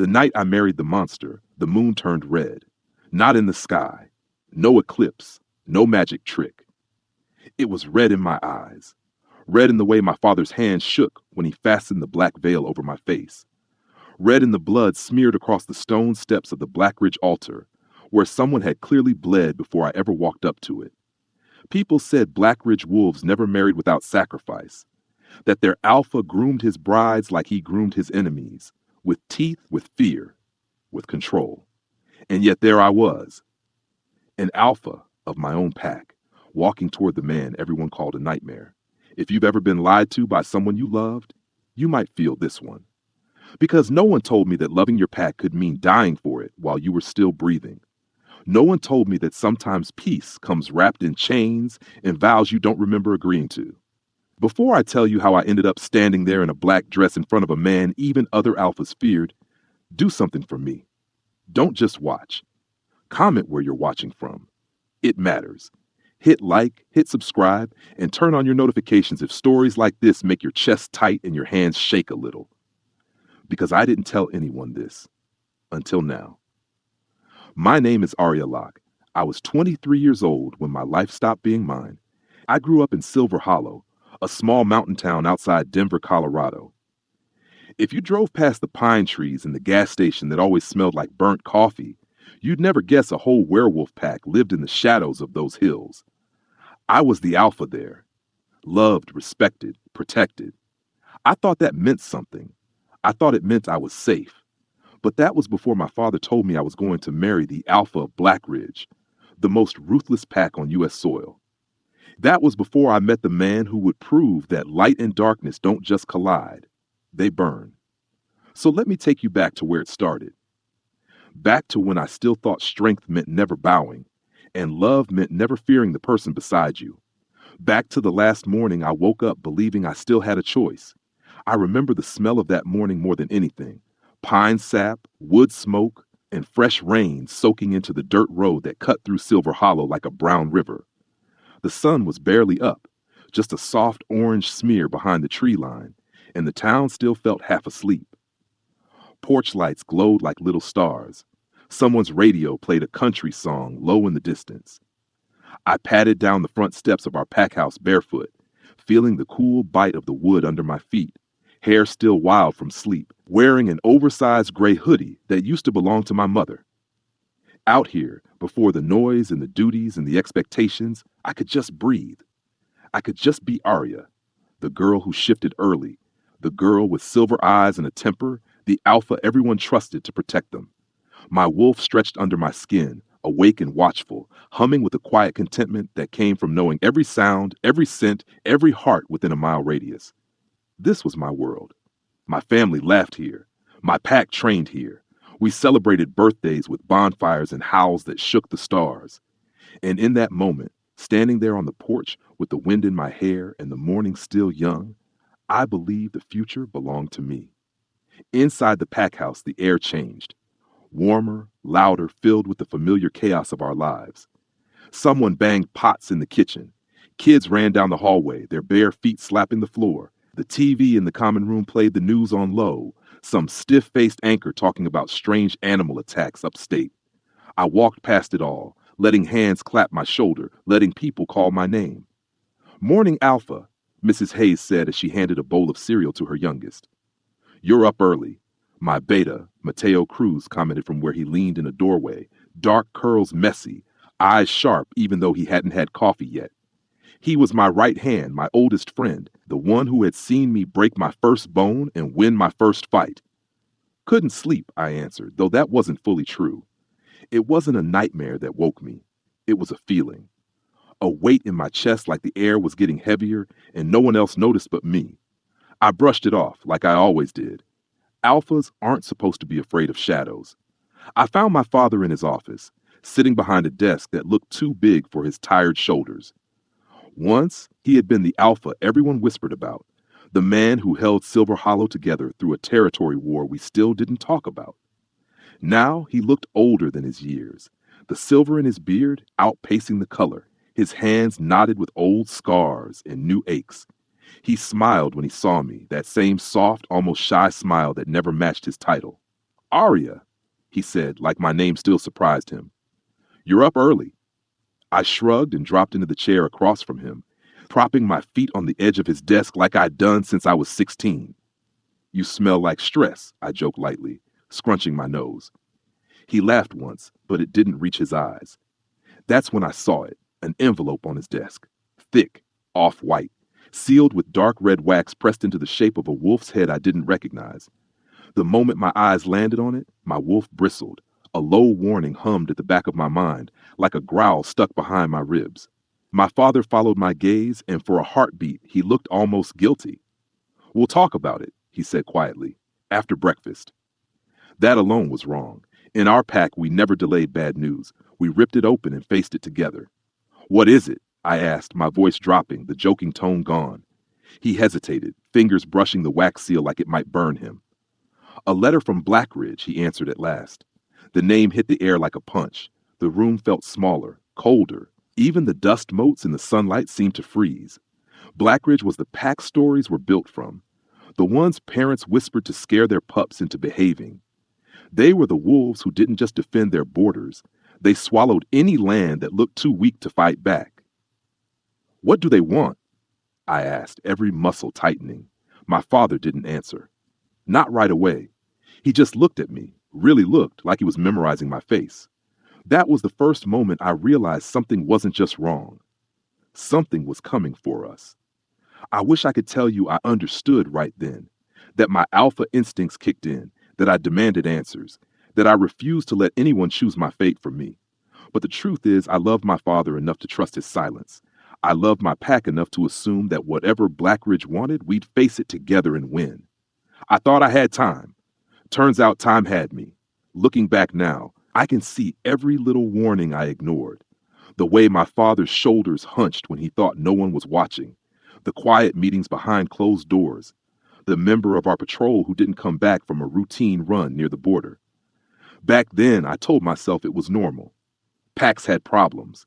The night I married the monster, the moon turned red. Not in the sky. No eclipse. No magic trick. It was red in my eyes. Red in the way my father's hand shook when he fastened the black veil over my face. Red in the blood smeared across the stone steps of the Black Ridge altar, where someone had clearly bled before I ever walked up to it. People said Black Ridge wolves never married without sacrifice, that their alpha groomed his brides like he groomed his enemies, with teeth, with fear, with control. And yet there I was, an alpha of my own pack, walking toward the man everyone called a nightmare. If you've ever been lied to by someone you loved, you might feel this one. Because no one told me that loving your pack could mean dying for it while you were still breathing. No one told me that sometimes peace comes wrapped in chains and vows you don't remember agreeing to. Before I tell you how I ended up standing there in a black dress in front of a man even other alphas feared, do something for me. Don't just watch. Comment where you're watching from. It matters. Hit like, hit subscribe, and turn on your notifications if stories like this make your chest tight and your hands shake a little. Because I didn't tell anyone this. Until now. My name is Aria. I was 23 years old when my life stopped being mine. I grew up in Silver Hollow, a small mountain town outside Denver, Colorado. If you drove past the pine trees and the gas station that always smelled like burnt coffee, you'd never guess a whole werewolf pack lived in the shadows of those hills. I was the alpha there. Loved, respected, protected. I thought that meant something. I thought it meant I was safe. But that was before my father told me I was going to marry the alpha of Black Ridge, the most ruthless pack on U.S. soil. That was before I met the man who would prove that light and darkness don't just collide, they burn. So let me take you back to where it started. Back to when I still thought strength meant never bowing, and love meant never fearing the person beside you. Back to the last morning I woke up believing I still had a choice. I remember the smell of that morning more than anything. Pine sap, wood smoke, and fresh rain soaking into the dirt road that cut through Silver Hollow like a brown river. The sun was barely up, just a soft orange smear behind the tree line, and the town still felt half asleep. Porch lights glowed like little stars. Someone's radio played a country song low in the distance. I padded down the front steps of our pack house barefoot, feeling the cool bite of the wood under my feet, hair still wild from sleep, wearing an oversized gray hoodie that used to belong to my mother. Out here, before the noise and the duties and the expectations, I could just breathe. I could just be Aria, the girl who shifted early, the girl with silver eyes and a temper, the alpha everyone trusted to protect them. My wolf stretched under my skin, awake and watchful, humming with a quiet contentment that came from knowing every sound, every scent, every heart within a mile radius. This was my world. My family laughed here. My pack trained here. We celebrated birthdays with bonfires and howls that shook the stars. And in that moment, standing there on the porch with the wind in my hair and the morning still young, I believed the future belonged to me. Inside the pack house, the air changed. Warmer, louder, filled with the familiar chaos of our lives. Someone banged pots in the kitchen. Kids ran down the hallway, their bare feet slapping the floor. The TV in the common room played the news on low, some stiff-faced anchor talking about strange animal attacks upstate. I walked past it all, letting hands clap my shoulder, letting people call my name. "Morning, Alpha," Mrs. Hayes said as she handed a bowl of cereal to her youngest. "You're up early." My beta, Mateo Cruz, commented from where he leaned in a doorway, dark curls messy, eyes sharp even though he hadn't had coffee yet. He was my right hand, my oldest friend, the one who had seen me break my first bone and win my first fight. "Couldn't sleep," I answered, though that wasn't fully true. It wasn't a nightmare that woke me. It was a feeling. A weight in my chest like the air was getting heavier and no one else noticed but me. I brushed it off like I always did. Alphas aren't supposed to be afraid of shadows. I found my father in his office, sitting behind a desk that looked too big for his tired shoulders. Once, he had been the alpha everyone whispered about, the man who held Silver Hollow together through a territory war we still didn't talk about. Now he looked older than his years, the silver in his beard outpacing the color, his hands knotted with old scars and new aches. He smiled when he saw me, that same soft, almost shy smile that never matched his title. Aria, he said, like my name still surprised him. You're up early. I shrugged and dropped into the chair across from him, propping my feet on the edge of his desk like I'd done since I was 16. You smell like stress, I joked lightly, scrunching my nose. He laughed once, but it didn't reach his eyes. That's when I saw it, an envelope on his desk, thick, off-white, sealed with dark red wax pressed into the shape of a wolf's head I didn't recognize. The moment my eyes landed on it, my wolf bristled. A low warning hummed at the back of my mind, like a growl stuck behind my ribs. My father followed my gaze, and for a heartbeat, he looked almost guilty. We'll talk about it, he said quietly, after breakfast. That alone was wrong. In our pack, we never delayed bad news. We ripped it open and faced it together. What is it? I asked, my voice dropping, the joking tone gone. He hesitated, fingers brushing the wax seal like it might burn him. A letter from Blackridge, he answered at last. The name hit the air like a punch. The room felt smaller, colder. Even the dust motes in the sunlight seemed to freeze. Blackridge was the pack stories were built from, the ones parents whispered to scare their pups into behaving. They were the wolves who didn't just defend their borders. They swallowed any land that looked too weak to fight back. What do they want? I asked, every muscle tightening. My father didn't answer. Not right away. He just looked at me, really looked like he was memorizing my face. That was the first moment I realized something wasn't just wrong. Something was coming for us. I wish I could tell you I understood right then, that my alpha instincts kicked in, that I demanded answers, that I refused to let anyone choose my fate for me. But the truth is, I loved my father enough to trust his silence. I loved my pack enough to assume that whatever Blackridge wanted, we'd face it together and win. I thought I had time. Turns out time had me. Looking back now, I can see every little warning I ignored. The way my father's shoulders hunched when he thought no one was watching. The quiet meetings behind closed doors. The member of our patrol who didn't come back from a routine run near the border. Back then, I told myself it was normal. Packs had problems.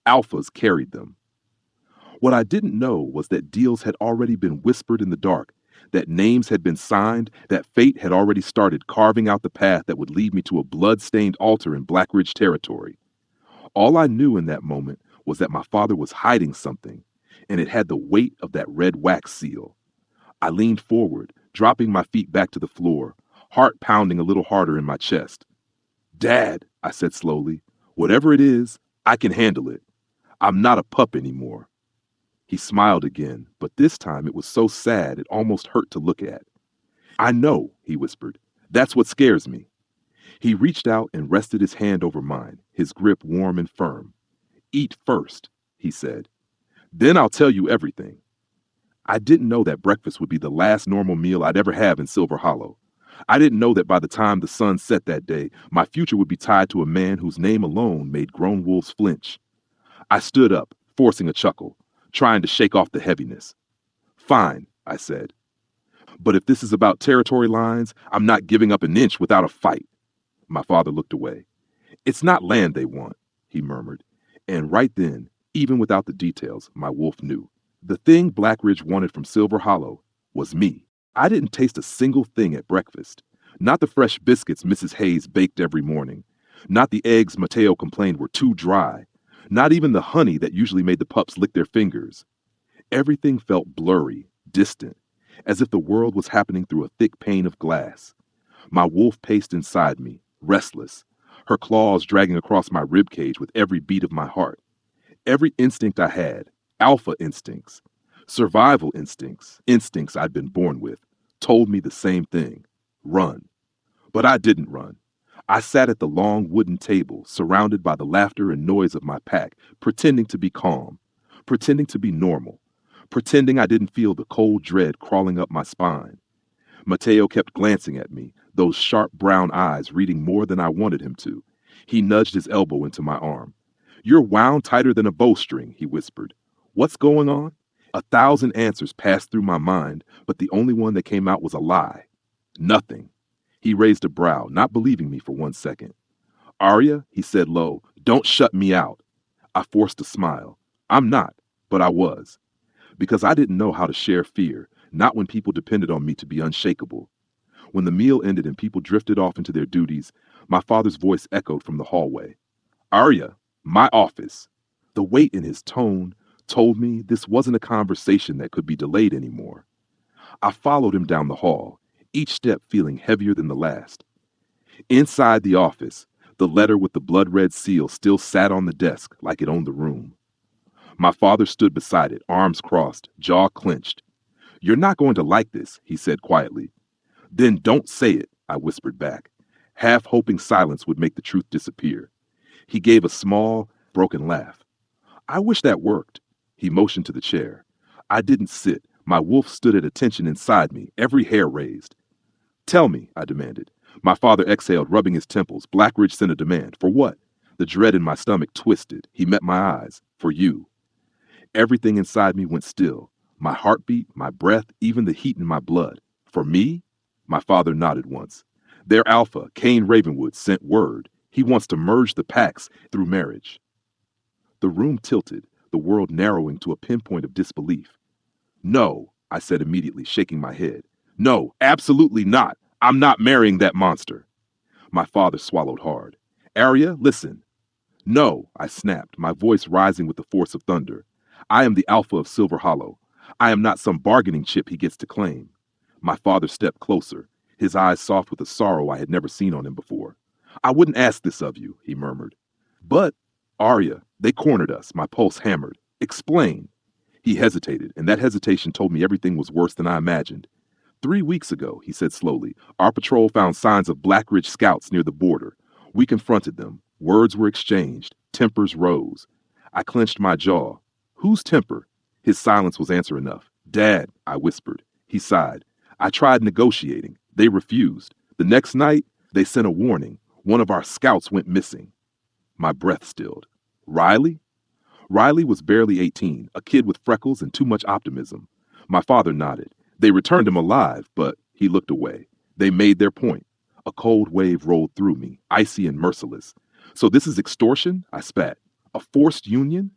Alphas carried them. What I didn't know was that deals had already been whispered in the dark, that names had been signed, that fate had already started carving out the path that would lead me to a blood-stained altar in Blackridge territory. All I knew in that moment was that my father was hiding something, and it had the weight of that red wax seal. I leaned forward, dropping my feet back to the floor, heart pounding a little harder in my chest. Dad, I said slowly, whatever it is, I can handle it. I'm not a pup anymore. He smiled again, but this time it was so sad it almost hurt to look at. I know, he whispered. That's what scares me. He reached out and rested his hand over mine, his grip warm and firm. Eat first, he said. Then I'll tell you everything. I didn't know that breakfast would be the last normal meal I'd ever have in Silver Hollow. I didn't know that by the time the sun set that day, my future would be tied to a man whose name alone made grown wolves flinch. I stood up, forcing a chuckle, trying to shake off the heaviness. Fine, I said. But if this is about territory lines, I'm not giving up an inch without a fight. My father looked away. It's not land they want, he murmured. And right then, even without the details, my wolf knew. The thing Blackridge wanted from Silver Hollow was me. I didn't taste a single thing at breakfast. Not the fresh biscuits Mrs. Hayes baked every morning. Not the eggs Mateo complained were too dry. Not even the honey that usually made the pups lick their fingers. Everything felt blurry, distant, as if the world was happening through a thick pane of glass. My wolf paced inside me, restless, her claws dragging across my ribcage with every beat of my heart. Every instinct I had, alpha instincts, survival instincts, instincts I'd been born with, told me the same thing. Run. But I didn't run. I sat at the long wooden table, surrounded by the laughter and noise of my pack, pretending to be calm, pretending to be normal, pretending I didn't feel the cold dread crawling up my spine. Mateo kept glancing at me, those sharp brown eyes reading more than I wanted him to. He nudged his elbow into my arm. You're wound tighter than a bowstring, he whispered. What's going on? 1,000 answers passed through my mind, but the only one that came out was a lie. Nothing. He raised a brow, not believing me for 1 second. Aria, he said low, don't shut me out. I forced a smile. I'm not, but I was. Because I didn't know how to share fear, not when people depended on me to be unshakable. When the meal ended and people drifted off into their duties, my father's voice echoed from the hallway. Aria, my office. The weight in his tone told me this wasn't a conversation that could be delayed anymore. I followed him down the hall, each step feeling heavier than the last. Inside the office, the letter with the blood-red seal still sat on the desk like it owned the room. My father stood beside it, arms crossed, jaw clenched. You're not going to like this, he said quietly. Then don't say it, I whispered back, half hoping silence would make the truth disappear. He gave a small, broken laugh. I wish that worked. He motioned to the chair. I didn't sit. My wolf stood at attention inside me, every hair raised. Tell me, I demanded. My father exhaled, rubbing his temples. Blackridge sent a demand. For what? The dread in my stomach twisted. He met my eyes. For you. Everything inside me went still. My heartbeat, my breath, even the heat in my blood. For me? My father nodded once. Their alpha, Cain Ravenwood, sent word. He wants to merge the packs through marriage. The room tilted, the world narrowing to a pinpoint of disbelief. No, I said immediately, shaking my head. No, absolutely not. I'm not marrying that monster. My father swallowed hard. Aria, listen. No, I snapped, my voice rising with the force of thunder. I am the alpha of Silver Hollow. I am not some bargaining chip he gets to claim. My father stepped closer, his eyes soft with a sorrow I had never seen on him before. I wouldn't ask this of you, he murmured. But, Aria, they cornered us, my pulse hammered. Explain. He hesitated, and that hesitation told me everything was worse than I imagined. 3 weeks ago, he said slowly, our patrol found signs of Blackridge scouts near the border. We confronted them. Words were exchanged. Tempers rose. I clenched my jaw. Whose temper? His silence was answer enough. Dad, I whispered. He sighed. I tried negotiating. They refused. The next night, they sent a warning. One of our scouts went missing. My breath stilled. Riley? Riley was barely 18, a kid with freckles and too much optimism. My father nodded. They returned him alive, but he looked away. They made their point. A cold wave rolled through me, icy and merciless. So this is extortion? I spat. A forced union?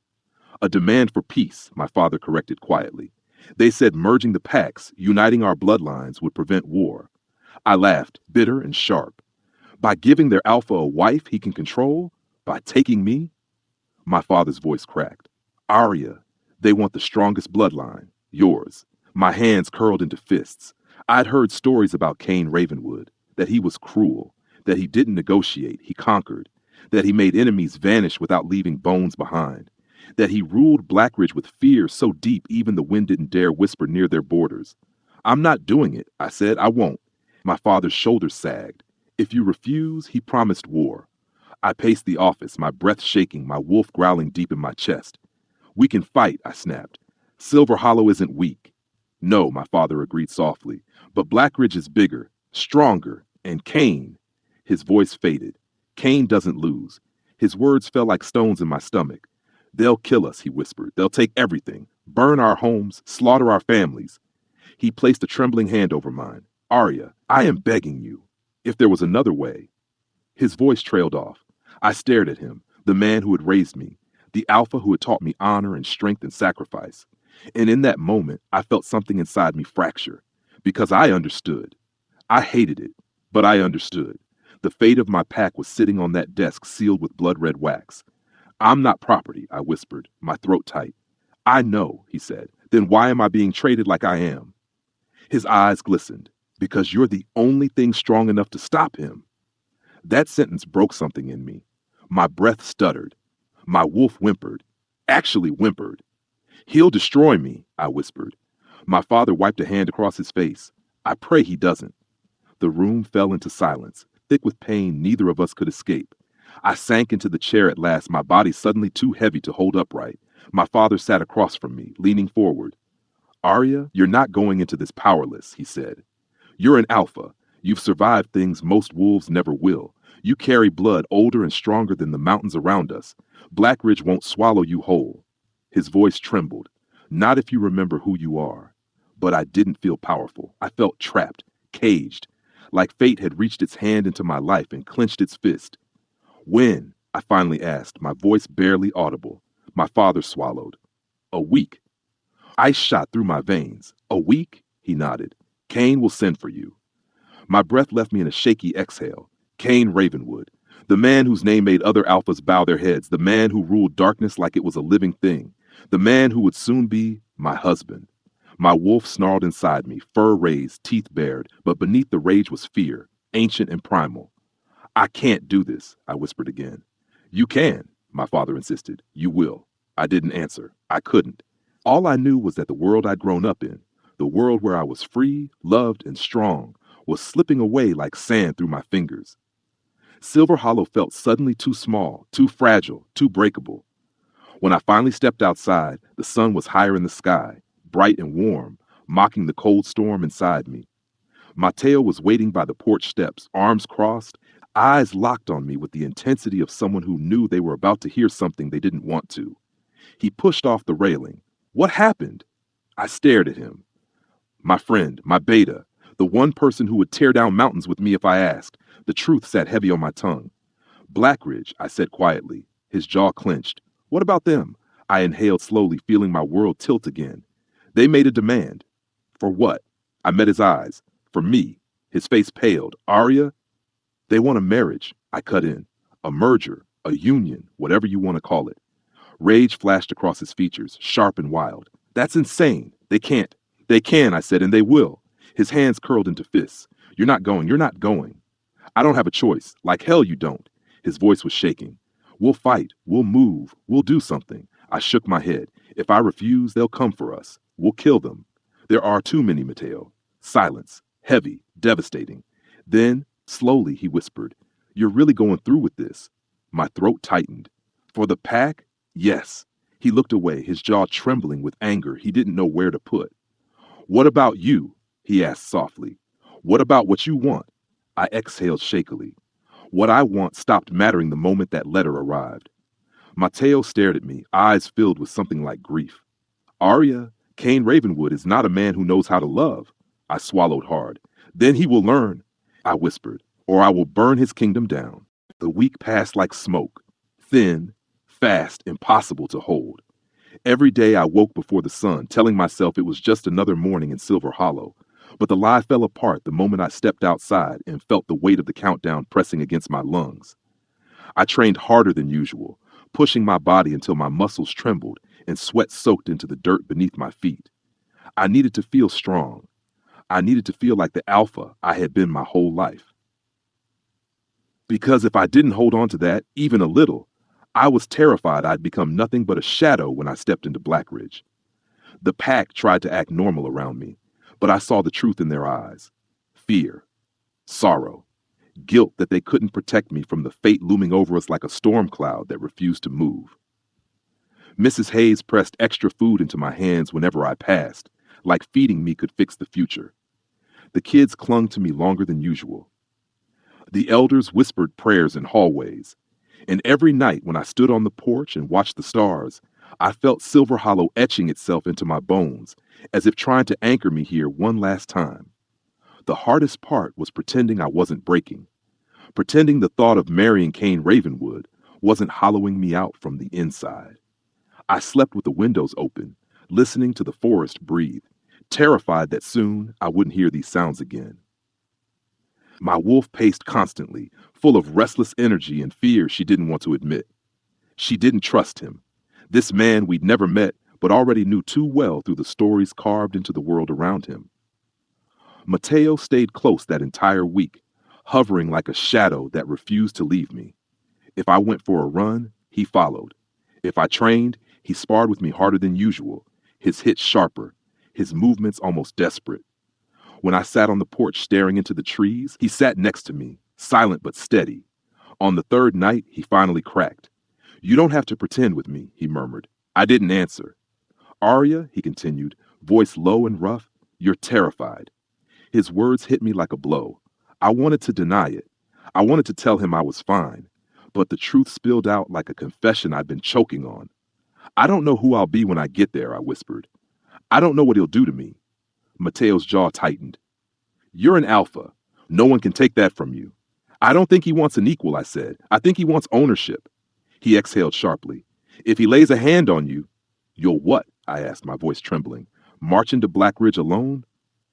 A demand for peace, my father corrected quietly. They said merging the packs, uniting our bloodlines, would prevent war. I laughed, bitter and sharp. By giving their alpha a wife he can control? By taking me? My father's voice cracked. Aria, they want the strongest bloodline, yours. My hands curled into fists. I'd heard stories about Cain Ravenwood, that he was cruel, that he didn't negotiate, he conquered, that he made enemies vanish without leaving bones behind, that he ruled Blackridge with fear so deep even the wind didn't dare whisper near their borders. I'm not doing it, I said. I won't. My father's shoulders sagged. If you refuse, he promised war. I paced the office, my breath shaking, my wolf growling deep in my chest. We can fight, I snapped. Silver Hollow isn't weak. No, my father agreed softly, but Blackridge is bigger, stronger, and Cain. His voice faded. Cain doesn't lose. His words fell like stones in my stomach. They'll kill us, he whispered. They'll take everything, burn our homes, slaughter our families. He placed a trembling hand over mine. Aria, I am begging you. If there was another way. His voice trailed off. I stared at him, the man who had raised me, the alpha who had taught me honor and strength and sacrifice. And in that moment, I felt something inside me fracture, because I understood. I hated it, but I understood. The fate of my pack was sitting on that desk sealed with blood-red wax. I'm not property, I whispered, my throat tight. I know, he said. Then why am I being traded like I am? His eyes glistened. Because you're the only thing strong enough to stop him. That sentence broke something in me. My breath stuttered. My wolf whimpered. Actually whimpered. He'll destroy me, I whispered. My father wiped a hand across his face. I pray he doesn't. The room fell into silence, thick with pain neither of us could escape. I sank into the chair at last, my body suddenly too heavy to hold upright. My father sat across from me, leaning forward. Aria, you're not going into this powerless, he said. You're an alpha. You've survived things most wolves never will. You carry blood older and stronger than the mountains around us. Blackridge won't swallow you whole. His voice trembled. Not if you remember who you are. But I didn't feel powerful. I felt trapped, caged, like fate had reached its hand into my life and clenched its fist. When? I finally asked, my voice barely audible. My father swallowed. A week. Ice shot through my veins. A week? He nodded. Cain will send for you. My breath left me in a shaky exhale. Cain Ravenwood, the man whose name made other alphas bow their heads, the man who ruled darkness like it was a living thing, the man who would soon be my husband. My wolf snarled inside me, fur raised, teeth bared, but beneath the rage was fear, ancient and primal. I can't do this, I whispered again. You can, my father insisted. You will. I didn't answer. I couldn't. All I knew was that the world I'd grown up in, the world where I was free, loved, and strong, was slipping away like sand through my fingers. Silver Hollow felt suddenly too small, too fragile, too breakable. When I finally stepped outside, the sun was higher in the sky, bright and warm, mocking the cold storm inside me. Mateo was waiting by the porch steps, arms crossed, eyes locked on me with the intensity of someone who knew they were about to hear something they didn't want to. He pushed off the railing. What happened? I stared at him. My friend, my beta, the one person who would tear down mountains with me if I asked. The truth sat heavy on my tongue. Blackridge, I said quietly. His jaw clenched. What about them? I inhaled slowly, feeling my world tilt again. They made a demand. For what? I met his eyes. For me. His face paled. Aria? They want a marriage, I cut in. A merger, a union, whatever you want to call it. Rage flashed across his features, sharp and wild. That's insane. They can't. They can, I said, and they will. His hands curled into fists. You're not going. You're not going. I don't have a choice. Like hell you don't. His voice was shaking. We'll fight. We'll move. We'll do something. I shook my head. If I refuse, they'll come for us. We'll kill them. There are too many, Mateo. Silence. Heavy. Devastating. Then, slowly, he whispered, You're really going through with this. My throat tightened. For the pack? Yes. He looked away, his jaw trembling with anger he didn't know where to put. What about you? He asked softly. What about what you want? I exhaled shakily. What I want stopped mattering the moment that letter arrived. Mateo stared at me, eyes filled with something like grief. Aria, Cain Ravenwood is not a man who knows how to love. I swallowed hard. Then he will learn, I whispered, or I will burn his kingdom down. The week passed like smoke, thin, fast, impossible to hold. Every day I woke before the sun, telling myself it was just another morning in Silver Hollow. But the lie fell apart the moment I stepped outside and felt the weight of the countdown pressing against my lungs. I trained harder than usual, pushing my body until my muscles trembled and sweat soaked into the dirt beneath my feet. I needed to feel strong. I needed to feel like the alpha I had been my whole life. Because if I didn't hold on to that, even a little, I was terrified I'd become nothing but a shadow when I stepped into Blackridge. The pack tried to act normal around me, but I saw the truth in their eyes. Fear, sorrow, guilt that they couldn't protect me from the fate looming over us like a storm cloud that refused to move. Mrs. Hayes pressed extra food into my hands whenever I passed, like feeding me could fix the future. The kids clung to me longer than usual. The elders whispered prayers in hallways, and every night when I stood on the porch and watched the stars, I felt Silver Hollow etching itself into my bones, as if trying to anchor me here one last time. The hardest part was pretending I wasn't breaking, pretending the thought of marrying Cain Ravenwood wasn't hollowing me out from the inside. I slept with the windows open, listening to the forest breathe, terrified that soon I wouldn't hear these sounds again. My wolf paced constantly, full of restless energy and fear she didn't want to admit. She didn't trust him, this man we'd never met but already knew too well through the stories carved into the world around him. Mateo stayed close that entire week, hovering like a shadow that refused to leave me. If I went for a run, he followed. If I trained, he sparred with me harder than usual, his hits sharper, his movements almost desperate. When I sat on the porch staring into the trees, he sat next to me, silent but steady. On the third night, he finally cracked. You don't have to pretend with me, he murmured. I didn't answer. Aria, he continued, voice low and rough, you're terrified. His words hit me like a blow. I wanted to deny it. I wanted to tell him I was fine. But the truth spilled out like a confession I'd been choking on. I don't know who I'll be when I get there, I whispered. I don't know what he'll do to me. Mateo's jaw tightened. You're an alpha. No one can take that from you. I don't think he wants an equal, I said. I think he wants ownership. He exhaled sharply. If he lays a hand on you, you'll what? I asked, my voice trembling. March into Blackridge alone?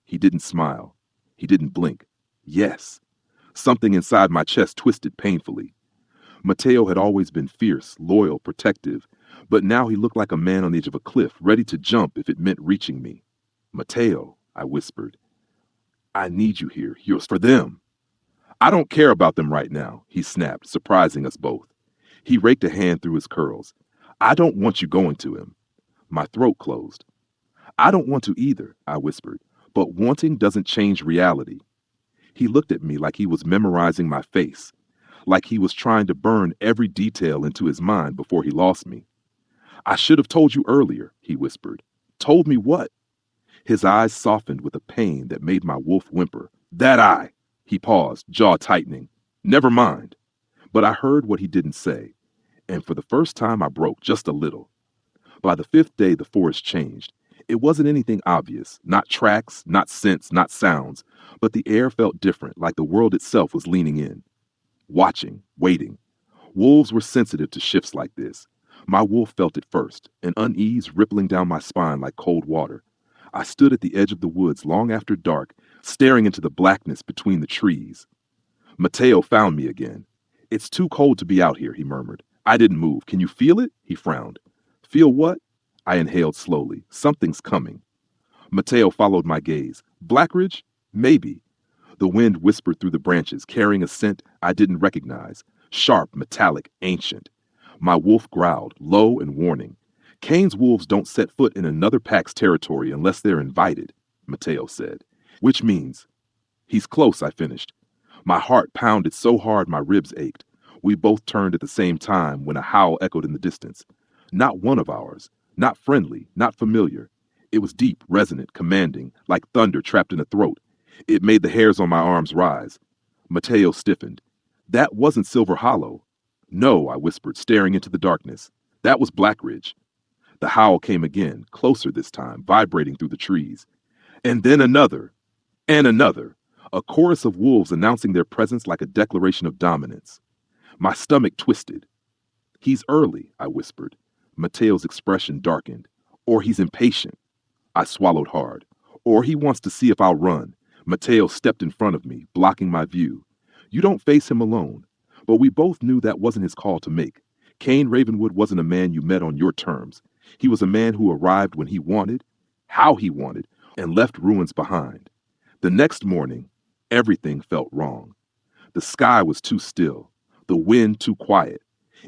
He didn't smile. He didn't blink. Yes. Something inside my chest twisted painfully. Mateo had always been fierce, loyal, protective, but now he looked like a man on the edge of a cliff, ready to jump if it meant reaching me. Mateo, I whispered, I need you here. You're for them. I don't care about them right now, he snapped, surprising us both. He raked a hand through his curls. I don't want you going to him. My throat closed. I don't want to either, I whispered, but wanting doesn't change reality. He looked at me like he was memorizing my face, like he was trying to burn every detail into his mind before he lost me. I should have told you earlier, he whispered. Told me what? His eyes softened with a pain that made my wolf whimper. That I. He paused, jaw tightening. Never mind. But I heard what he didn't say, and for the first time I broke just a little. By the fifth day, the forest changed. It wasn't anything obvious, not tracks, not scents, not sounds, but the air felt different, like the world itself was leaning in, watching, waiting. Wolves were sensitive to shifts like this. My wolf felt it first, an unease rippling down my spine like cold water. I stood at the edge of the woods long after dark, staring into the blackness between the trees. Mateo found me again. It's too cold to be out here, he murmured. I didn't move. Can you feel it? He frowned. Feel what? I inhaled slowly. Something's coming. Mateo followed my gaze. Blackridge? Maybe. The wind whispered through the branches, carrying a scent I didn't recognize. Sharp, metallic, ancient. My wolf growled, low and warning. Kane's wolves don't set foot in another pack's territory unless they're invited, Mateo said. Which means, he's close, I finished. My heart pounded so hard my ribs ached. We both turned at the same time when a howl echoed in the distance. Not one of ours, not friendly, not familiar. It was deep, resonant, commanding, like thunder trapped in a throat. It made the hairs on my arms rise. Mateo stiffened. That wasn't Silver Hollow. No, I whispered, staring into the darkness. That was Blackridge. The howl came again, closer this time, vibrating through the trees. And then another, and another, a chorus of wolves announcing their presence like a declaration of dominance. My stomach twisted. He's early, I whispered. Mateo's expression darkened. Or he's impatient. I swallowed hard. Or he wants to see if I'll run. Mateo stepped in front of me, blocking my view. You don't face him alone. But we both knew that wasn't his call to make. Kane Ravenwood wasn't a man you met on your terms. He was a man who arrived when he wanted, how he wanted, and left ruins behind. The next morning, everything felt wrong. The sky was too still, the wind too quiet.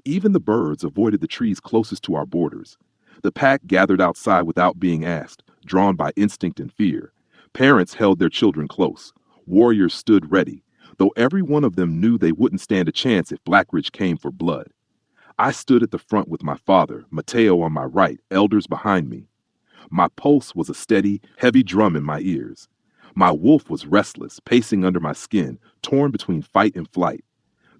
Even the birds avoided the trees closest to our borders. The pack gathered outside without being asked, drawn by instinct and fear. Parents held their children close. Warriors stood ready, though every one of them knew they wouldn't stand a chance if Blackridge came for blood. I stood at the front with my father, Mateo on my right, elders behind me. My pulse was a steady, heavy drum in my ears. My wolf was restless, pacing under my skin, torn between fight and flight.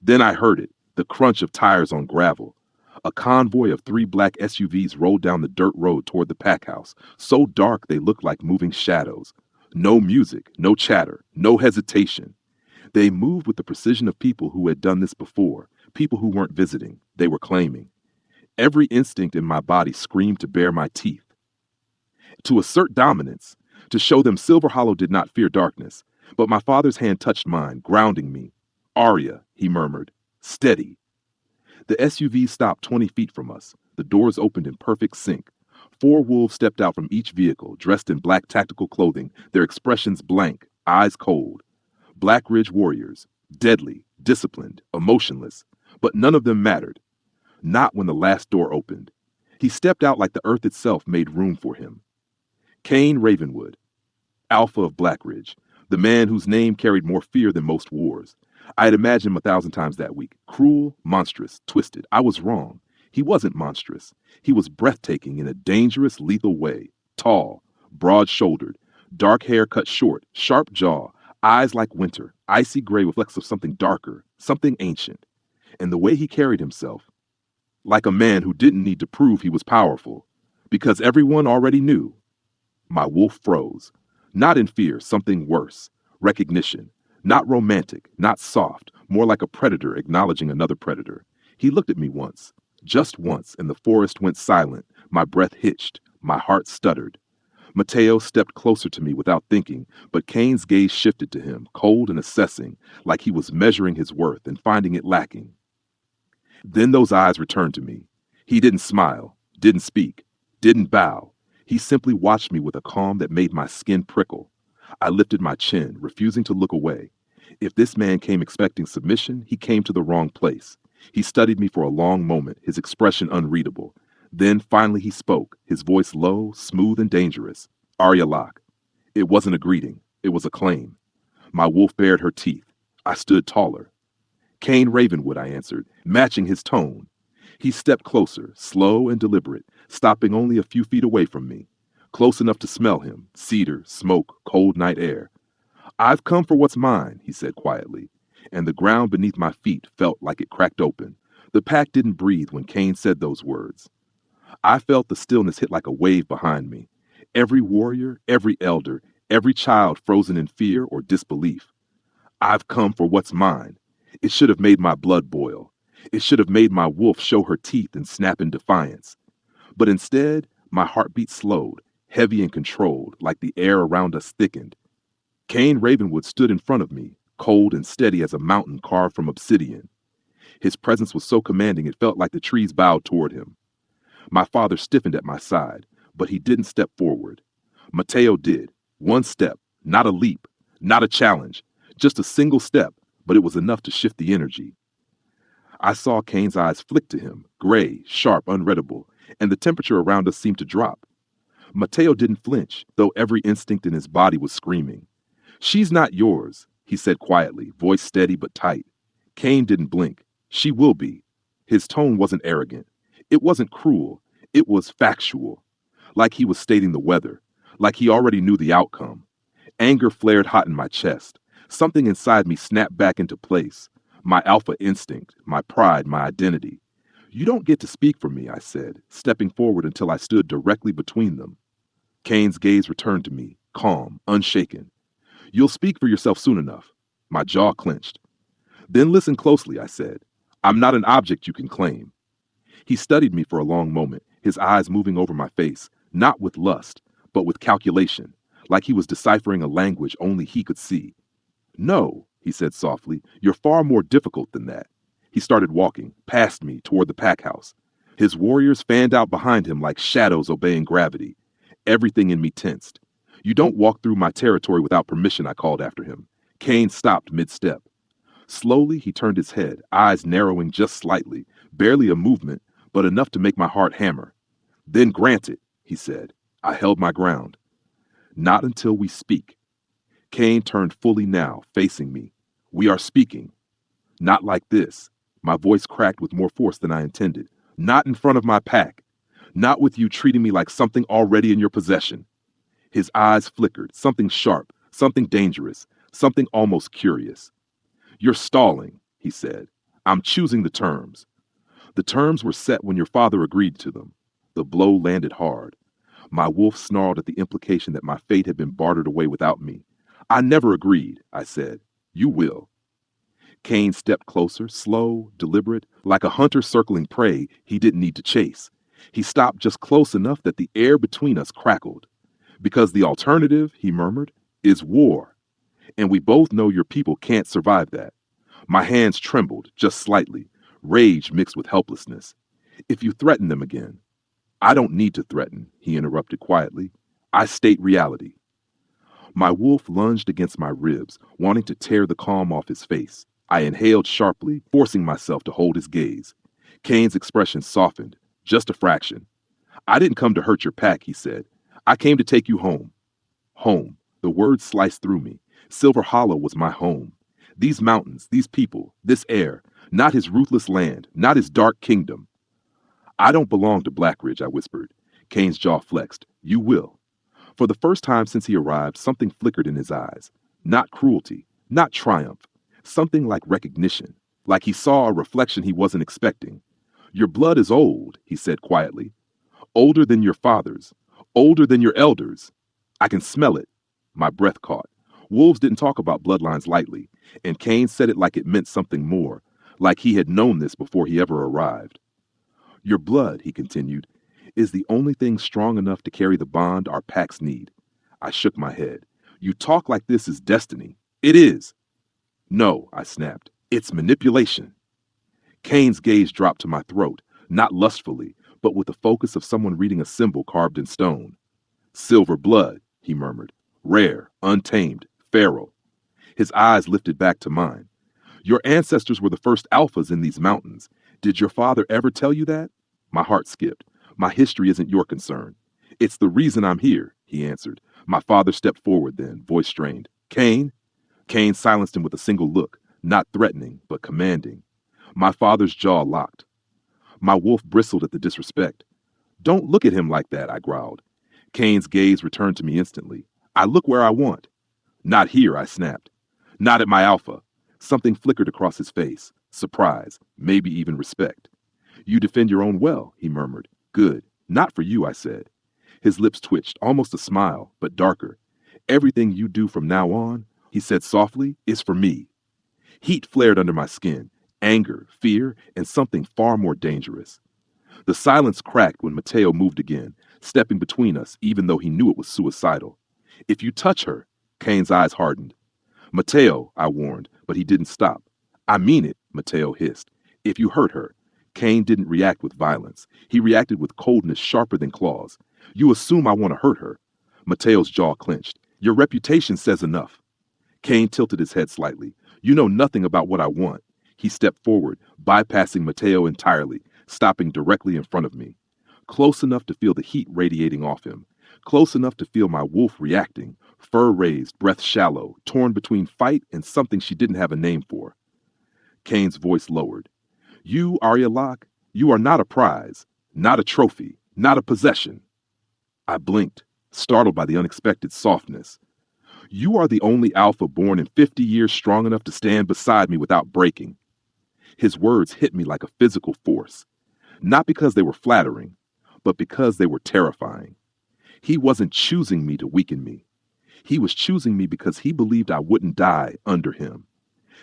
Then I heard it, the crunch of tires on gravel. A convoy of 3 black SUVs rolled down the dirt road toward the pack house, so dark they looked like moving shadows. No music, no chatter, no hesitation. They moved with the precision of people who had done this before, people who weren't visiting, they were claiming. Every instinct in my body screamed to bare my teeth, to assert dominance, to show them Silver Hollow did not fear darkness. But my father's hand touched mine, grounding me. Aria, he murmured, steady. The SUV stopped 20 feet from us. The doors opened in perfect sync. 4 wolves stepped out from each vehicle, dressed in black tactical clothing, their expressions blank, eyes cold. Blackridge warriors, deadly, disciplined, emotionless, but none of them mattered. Not when the last door opened. He stepped out like the earth itself made room for him. Kane Ravenwood, Alpha of Blackridge, the man whose name carried more fear than most wars. I had imagined him 1,000 times that week. Cruel, monstrous, twisted. I was wrong. He wasn't monstrous. He was breathtaking in a dangerous, lethal way. Tall, broad-shouldered, dark hair cut short, sharp jaw, eyes like winter, icy gray with flecks of something darker, something ancient. And the way he carried himself, like a man who didn't need to prove he was powerful, because everyone already knew. My wolf froze. Not in fear, something worse. Recognition. Not romantic, not soft, more like a predator acknowledging another predator. He looked at me once, just once, and the forest went silent. My breath hitched. My heart stuttered. Mateo stepped closer to me without thinking, but Cain's gaze shifted to him, cold and assessing, like he was measuring his worth and finding it lacking. Then those eyes returned to me. He didn't smile, didn't speak, didn't bow. He simply watched me with a calm that made my skin prickle. I lifted my chin, refusing to look away. If this man came expecting submission, he came to the wrong place. He studied me for a long moment, his expression unreadable. Then finally he spoke, his voice low, smooth, and dangerous. Aria. It wasn't a greeting, it was a claim. My wolf bared her teeth. I stood taller. Cain Ravenwood, I answered, matching his tone. He stepped closer, slow and deliberate, stopping only a few feet away from me. Close enough to smell him, cedar, smoke, cold night air. I've come for what's mine, he said quietly, and the ground beneath my feet felt like it cracked open. The pack didn't breathe when Cain said those words. I felt the stillness hit like a wave behind me. Every warrior, every elder, every child frozen in fear or disbelief. I've come for what's mine. It should have made my blood boil. It should have made my wolf show her teeth and snap in defiance. But instead, my heartbeat slowed, heavy and controlled, like the air around us thickened. Cain Ravenwood stood in front of me, cold and steady as a mountain carved from obsidian. His presence was so commanding it felt like the trees bowed toward him. My father stiffened at my side, but he didn't step forward. Mateo did. One step, not a leap, not a challenge, just a single step, but it was enough to shift the energy. I saw Cain's eyes flick to him, gray, sharp, unreadable, and the temperature around us seemed to drop. Mateo didn't flinch, though every instinct in his body was screaming. She's not yours, he said quietly, voice steady but tight. Cain didn't blink. She will be. His tone wasn't arrogant. It wasn't cruel. It was factual. Like he was stating the weather. Like he already knew the outcome. Anger flared hot in my chest. Something inside me snapped back into place. My alpha instinct, my pride, my identity. You don't get to speak for me, I said, stepping forward until I stood directly between them. Cain's gaze returned to me, calm, unshaken. You'll speak for yourself soon enough. My jaw clenched. Then listen closely, I said. I'm not an object you can claim. He studied me for a long moment, his eyes moving over my face, not with lust, but with calculation, like he was deciphering a language only he could see. No, he said softly, you're far more difficult than that. He started walking, past me, toward the pack house. His warriors fanned out behind him like shadows obeying gravity. Everything in me tensed. You don't walk through my territory without permission, I called after him. Cain stopped mid-step. Slowly, he turned his head, eyes narrowing just slightly, barely a movement, but enough to make my heart hammer. Then granted, he said. I held my ground. Not until we speak. Cain turned fully now, facing me. We are speaking. Not like this. My voice cracked with more force than I intended. Not in front of my pack. Not with you treating me like something already in your possession. His eyes flickered, something sharp, something dangerous, something almost curious. You're stalling, he said. I'm choosing the terms. The terms were set when your father agreed to them. The blow landed hard. My wolf snarled at the implication that my fate had been bartered away without me. I never agreed, I said. You will. Cain stepped closer, slow, deliberate, like a hunter circling prey he didn't need to chase. He stopped just close enough that the air between us crackled. Because the alternative, he murmured, is war. And we both know your people can't survive that. My hands trembled, just slightly, rage mixed with helplessness. If you threaten them again. I don't need to threaten, he interrupted quietly. I state reality. My wolf lunged against my ribs, wanting to tear the calm off his face. I inhaled sharply, forcing myself to hold his gaze. Cain's expression softened, just a fraction. I didn't come to hurt your pack, he said. I came to take you home. Home. The word sliced through me. Silver Hollow was my home. These mountains, these people, this air, not his ruthless land, not his dark kingdom. I don't belong to Blackridge, I whispered. Cain's jaw flexed. You will. For the first time since he arrived, something flickered in his eyes. Not cruelty, not triumph. Something like recognition, like he saw a reflection he wasn't expecting. Your blood is old, he said quietly. Older than your father's. Older than your elders. I can smell it. My breath caught. Wolves didn't talk about bloodlines lightly, and Cain said it like it meant something more, like he had known this before he ever arrived. Your blood, he continued, is the only thing strong enough to carry the bond our packs need. I shook my head. You talk like this is destiny. It is. No, I snapped. It's manipulation. Kane's gaze dropped to my throat, not lustfully, but with the focus of someone reading a symbol carved in stone. Silver blood, he murmured. Rare, untamed, feral. His eyes lifted back to mine. Your ancestors were the first alphas in these mountains. Did your father ever tell you that? My heart skipped. My history isn't your concern. It's the reason I'm here, he answered. My father stepped forward then, voice strained. Kane? Kane silenced him with a single look, not threatening, but commanding. My father's jaw locked. My wolf bristled at the disrespect. Don't look at him like that, I growled. Kane's gaze returned to me instantly. I look where I want. Not here, I snapped. Not at my alpha. Something flickered across his face. Surprise, maybe even respect. You defend your own well, he murmured. Good. Not for you, I said. His lips twitched, almost a smile, but darker. Everything you do from now on, he said softly, is for me. Heat flared under my skin, anger, fear, and something far more dangerous. The silence cracked when Mateo moved again, stepping between us even though he knew it was suicidal. If you touch her, Kane's eyes hardened. Mateo, I warned, but he didn't stop. I mean it, Mateo hissed. If you hurt her. Kane didn't react with violence. He reacted with coldness sharper than claws. You assume I want to hurt her. Mateo's jaw clenched. Your reputation says enough. Kane tilted his head slightly. You know nothing about what I want. He stepped forward, bypassing Mateo entirely, stopping directly in front of me. Close enough to feel the heat radiating off him. Close enough to feel my wolf reacting, fur raised, breath shallow, torn between fight and something she didn't have a name for. Kane's voice lowered. You, Aria Locke, you are not a prize, not a trophy, not a possession. I blinked, startled by the unexpected softness. You are the only alpha born in 50 years strong enough to stand beside me without breaking. His words hit me like a physical force, not because they were flattering, but because they were terrifying. He wasn't choosing me to weaken me. He was choosing me because he believed I wouldn't die under him,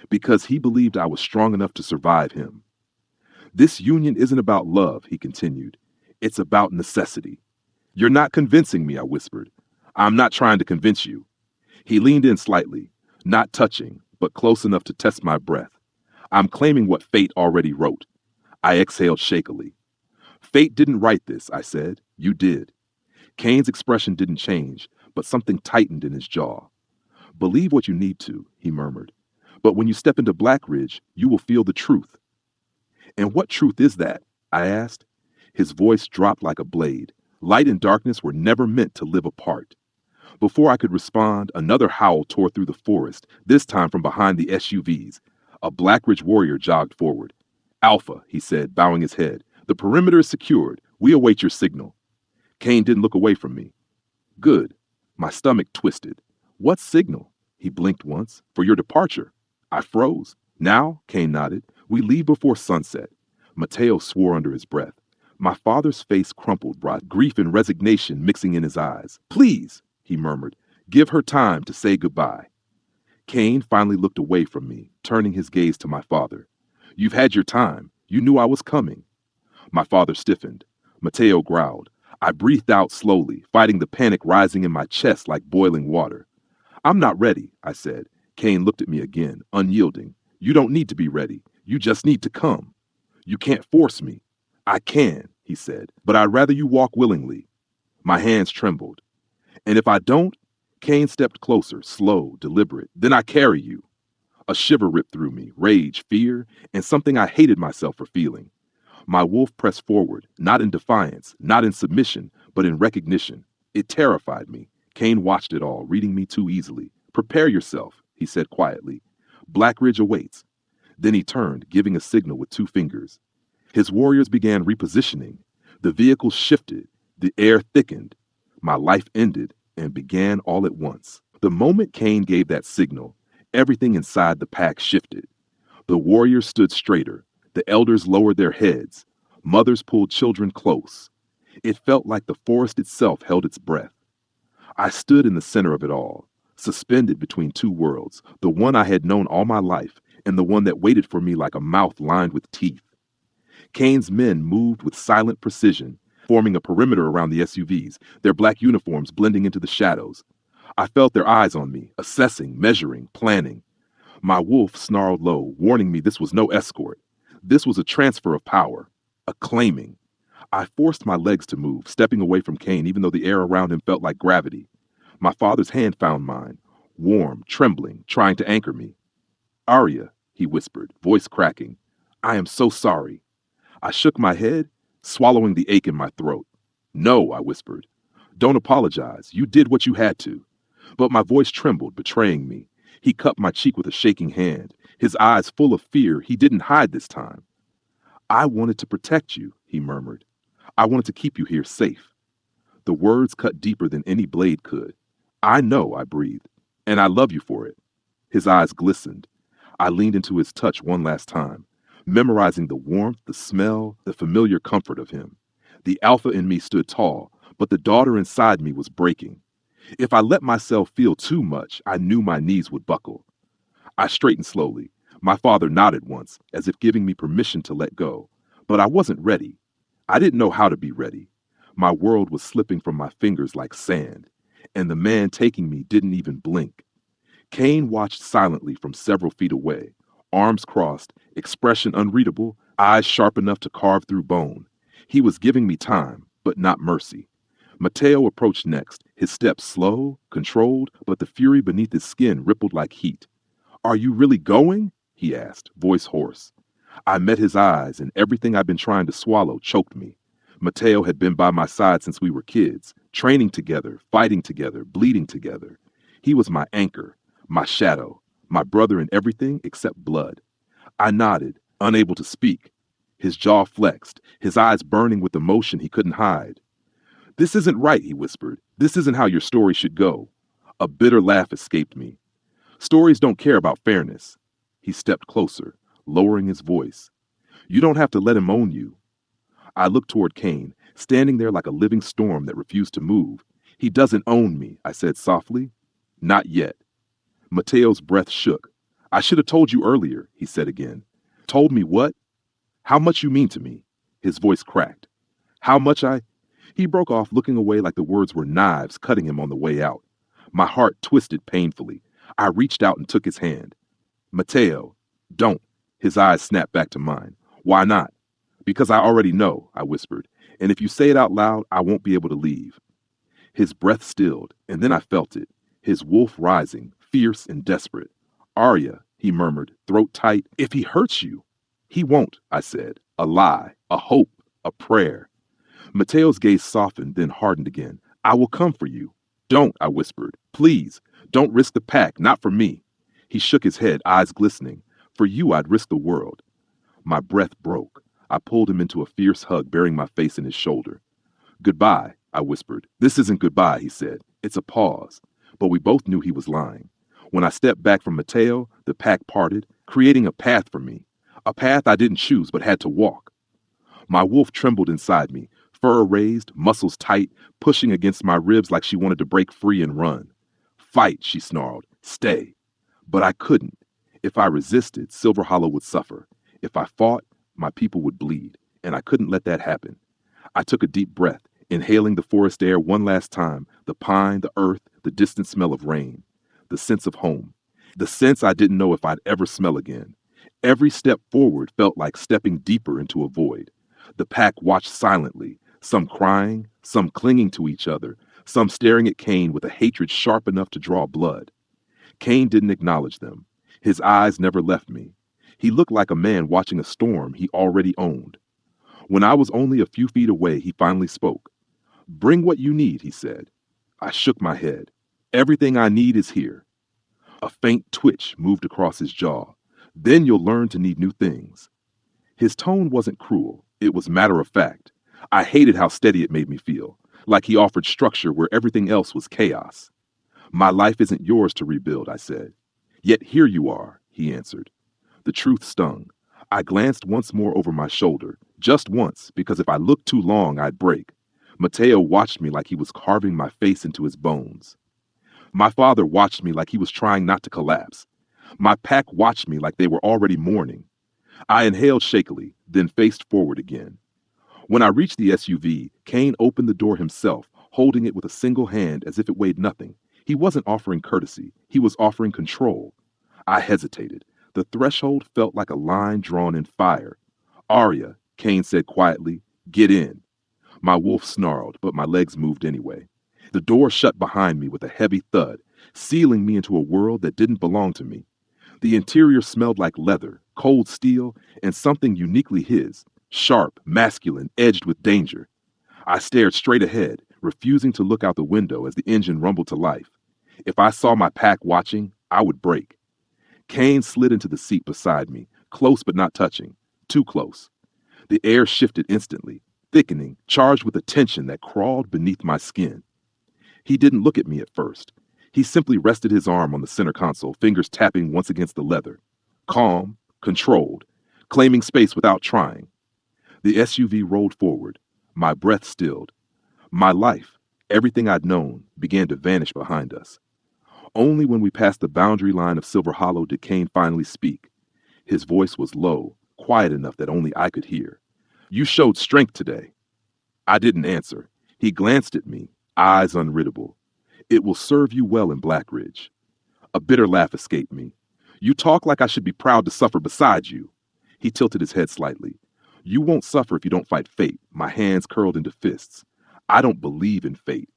because he believed I was strong enough to survive him. This union isn't about love, he continued. It's about necessity. You're not convincing me, I whispered. I'm not trying to convince you. He leaned in slightly, not touching, but close enough to test my breath. I'm claiming what fate already wrote. I exhaled shakily. Fate didn't write this, I said. You did. Kane's expression didn't change, but something tightened in his jaw. Believe what you need to, he murmured. But when you step into Black Ridge, you will feel the truth. And what truth is that? I asked. His voice dropped like a blade. Light and darkness were never meant to live apart. Before I could respond, another howl tore through the forest, this time from behind the SUVs. A Black Ridge warrior jogged forward. Alpha, he said, bowing his head. The perimeter is secured. We await your signal. Kane didn't look away from me. Good. My stomach twisted. What signal? He blinked once. For your departure. I froze. Now, Kane nodded, we leave before sunset. Mateo swore under his breath. My father's face crumpled, brought grief and resignation mixing in his eyes. Please, he murmured, give her time to say goodbye. Kane finally looked away from me, turning his gaze to my father. You've had your time. You knew I was coming. My father stiffened. Mateo growled. I breathed out slowly, fighting the panic rising in my chest like boiling water. I'm not ready, I said. Kane looked at me again, unyielding. You don't need to be ready. You just need to come. You can't force me. I can, he said, but I'd rather you walk willingly. My hands trembled. And if I don't? Kane stepped closer, slow, deliberate. Then I carry you. A shiver ripped through me, rage, fear, and something I hated myself for feeling. My wolf pressed forward, not in defiance, not in submission, but in recognition. It terrified me. Kane watched it all, reading me too easily. Prepare yourself, he said quietly. Black Ridge awaits. Then he turned, giving a signal with 2 fingers. His warriors began repositioning. The vehicles shifted. The air thickened. My life ended and began all at once. The moment Kane gave that signal, everything inside the pack shifted. The warriors stood straighter. The elders lowered their heads. Mothers pulled children close. It felt like the forest itself held its breath. I stood in the center of it all, suspended between 2 worlds, the one I had known all my life and the one that waited for me like a mouth lined with teeth. Kane's men moved with silent precision, forming a perimeter around the SUVs, their black uniforms blending into the shadows. I felt their eyes on me, assessing, measuring, planning. My wolf snarled low, warning me this was no escort. This was a transfer of power, a claiming. I forced my legs to move, stepping away from Cain even though the air around him felt like gravity. My father's hand found mine, warm, trembling, trying to anchor me. Aria, he whispered, voice cracking. I am so sorry. I shook my head, swallowing the ache in my throat. No, I whispered. Don't apologize. You did what you had to. But my voice trembled, betraying me. He cupped my cheek with a shaking hand, his eyes full of fear he didn't hide this time. I wanted to protect you, he murmured. I wanted to keep you here safe. The words cut deeper than any blade could. I know, I breathed, and I love you for it. His eyes glistened. I leaned into his touch one last time, memorizing the warmth, the smell, the familiar comfort of him. The alpha in me stood tall, but the daughter inside me was breaking. If I let myself feel too much, I knew my knees would buckle. I straightened slowly. My father nodded once, as if giving me permission to let go. But I wasn't ready. I didn't know how to be ready. My world was slipping from my fingers like sand, and the man taking me didn't even blink. Cain watched silently from several feet away, arms crossed, expression unreadable, eyes sharp enough to carve through bone. He was giving me time, but not mercy. Mateo approached next, his steps slow, controlled, but the fury beneath his skin rippled like heat. Are you really going? He asked, voice hoarse. I met his eyes, and everything I'd been trying to swallow choked me. Mateo had been by my side since we were kids, training together, fighting together, bleeding together. He was my anchor, my shadow, my brother in everything except blood. I nodded, unable to speak. His jaw flexed, his eyes burning with emotion he couldn't hide. This isn't right, he whispered. This isn't how your story should go. A bitter laugh escaped me. Stories don't care about fairness. He stepped closer, lowering his voice. You don't have to let him own you. I looked toward Cain, standing there like a living storm that refused to move. He doesn't own me, I said softly. Not yet. Mateo's breath shook. I should have told you earlier, he said again. Told me what? How much you mean to me? His voice cracked. How much I... He broke off, looking away like the words were knives cutting him on the way out. My heart twisted painfully. I reached out and took his hand. Mateo, don't. His eyes snapped back to mine. Why not? Because I already know, I whispered, and if you say it out loud, I won't be able to leave. His breath stilled, and then I felt it, his wolf rising, fierce and desperate. Aria, he murmured, throat tight, if he hurts you. He won't, I said, a lie, a hope, a prayer. Mateo's gaze softened, then hardened again. I will come for you. Don't, I whispered. Please, don't risk the pack, not for me. He shook his head, eyes glistening. For you, I'd risk the world. My breath broke. I pulled him into a fierce hug, burying my face in his shoulder. Goodbye, I whispered. This isn't goodbye, he said. It's a pause. But we both knew he was lying. When I stepped back from Mateo, the pack parted, creating a path for me. A path I didn't choose but had to walk. My wolf trembled inside me, fur raised, muscles tight, pushing against my ribs like she wanted to break free and run. Fight, she snarled. Stay. But I couldn't. If I resisted, Silver Hollow would suffer. If I fought, my people would bleed, and I couldn't let that happen. I took a deep breath, inhaling the forest air one last time, the pine, the earth, the distant smell of rain, the sense of home, the sense I didn't know if I'd ever smell again. Every step forward felt like stepping deeper into a void. The pack watched silently, some crying, some clinging to each other, some staring at Cain with a hatred sharp enough to draw blood. Cain didn't acknowledge them. His eyes never left me. He looked like a man watching a storm he already owned. When I was only a few feet away, he finally spoke. Bring what you need, he said. I shook my head. Everything I need is here. A faint twitch moved across his jaw. Then you'll learn to need new things. His tone wasn't cruel. It was matter of fact. I hated how steady it made me feel, like he offered structure where everything else was chaos. My life isn't yours to rebuild, I said. Yet here you are, he answered. The truth stung. I glanced once more over my shoulder, just once, because if I looked too long, I'd break. Mateo watched me like he was carving my face into his bones. My father watched me like he was trying not to collapse. My pack watched me like they were already mourning. I inhaled shakily, then faced forward again. When I reached the SUV, Kane opened the door himself, holding it with a single hand as if it weighed nothing. He wasn't offering courtesy, he was offering control. I hesitated. The threshold felt like a line drawn in fire. Aria, Kane said quietly, get in. My wolf snarled, but my legs moved anyway. The door shut behind me with a heavy thud, sealing me into a world that didn't belong to me. The interior smelled like leather, cold steel, and something uniquely his, sharp, masculine, edged with danger. I stared straight ahead, refusing to look out the window as the engine rumbled to life. If I saw my pack watching, I would break. Kane slid into the seat beside me, close but not touching, too close. The air shifted instantly, thickening, charged with a tension that crawled beneath my skin. He didn't look at me at first. He simply rested his arm on the center console, fingers tapping once against the leather. Calm, controlled, claiming space without trying. The SUV rolled forward. My breath stilled. My life, everything I'd known, began to vanish behind us. Only when we passed the boundary line of Silver Hollow did Kane finally speak. His voice was low, quiet enough that only I could hear. You showed strength today. I didn't answer. He glanced at me, eyes unreadable. It will serve you well in Black Ridge. A bitter laugh escaped me. You talk like I should be proud to suffer beside you. He tilted his head slightly. You won't suffer if you don't fight fate. My hands curled into fists. I don't believe in fate.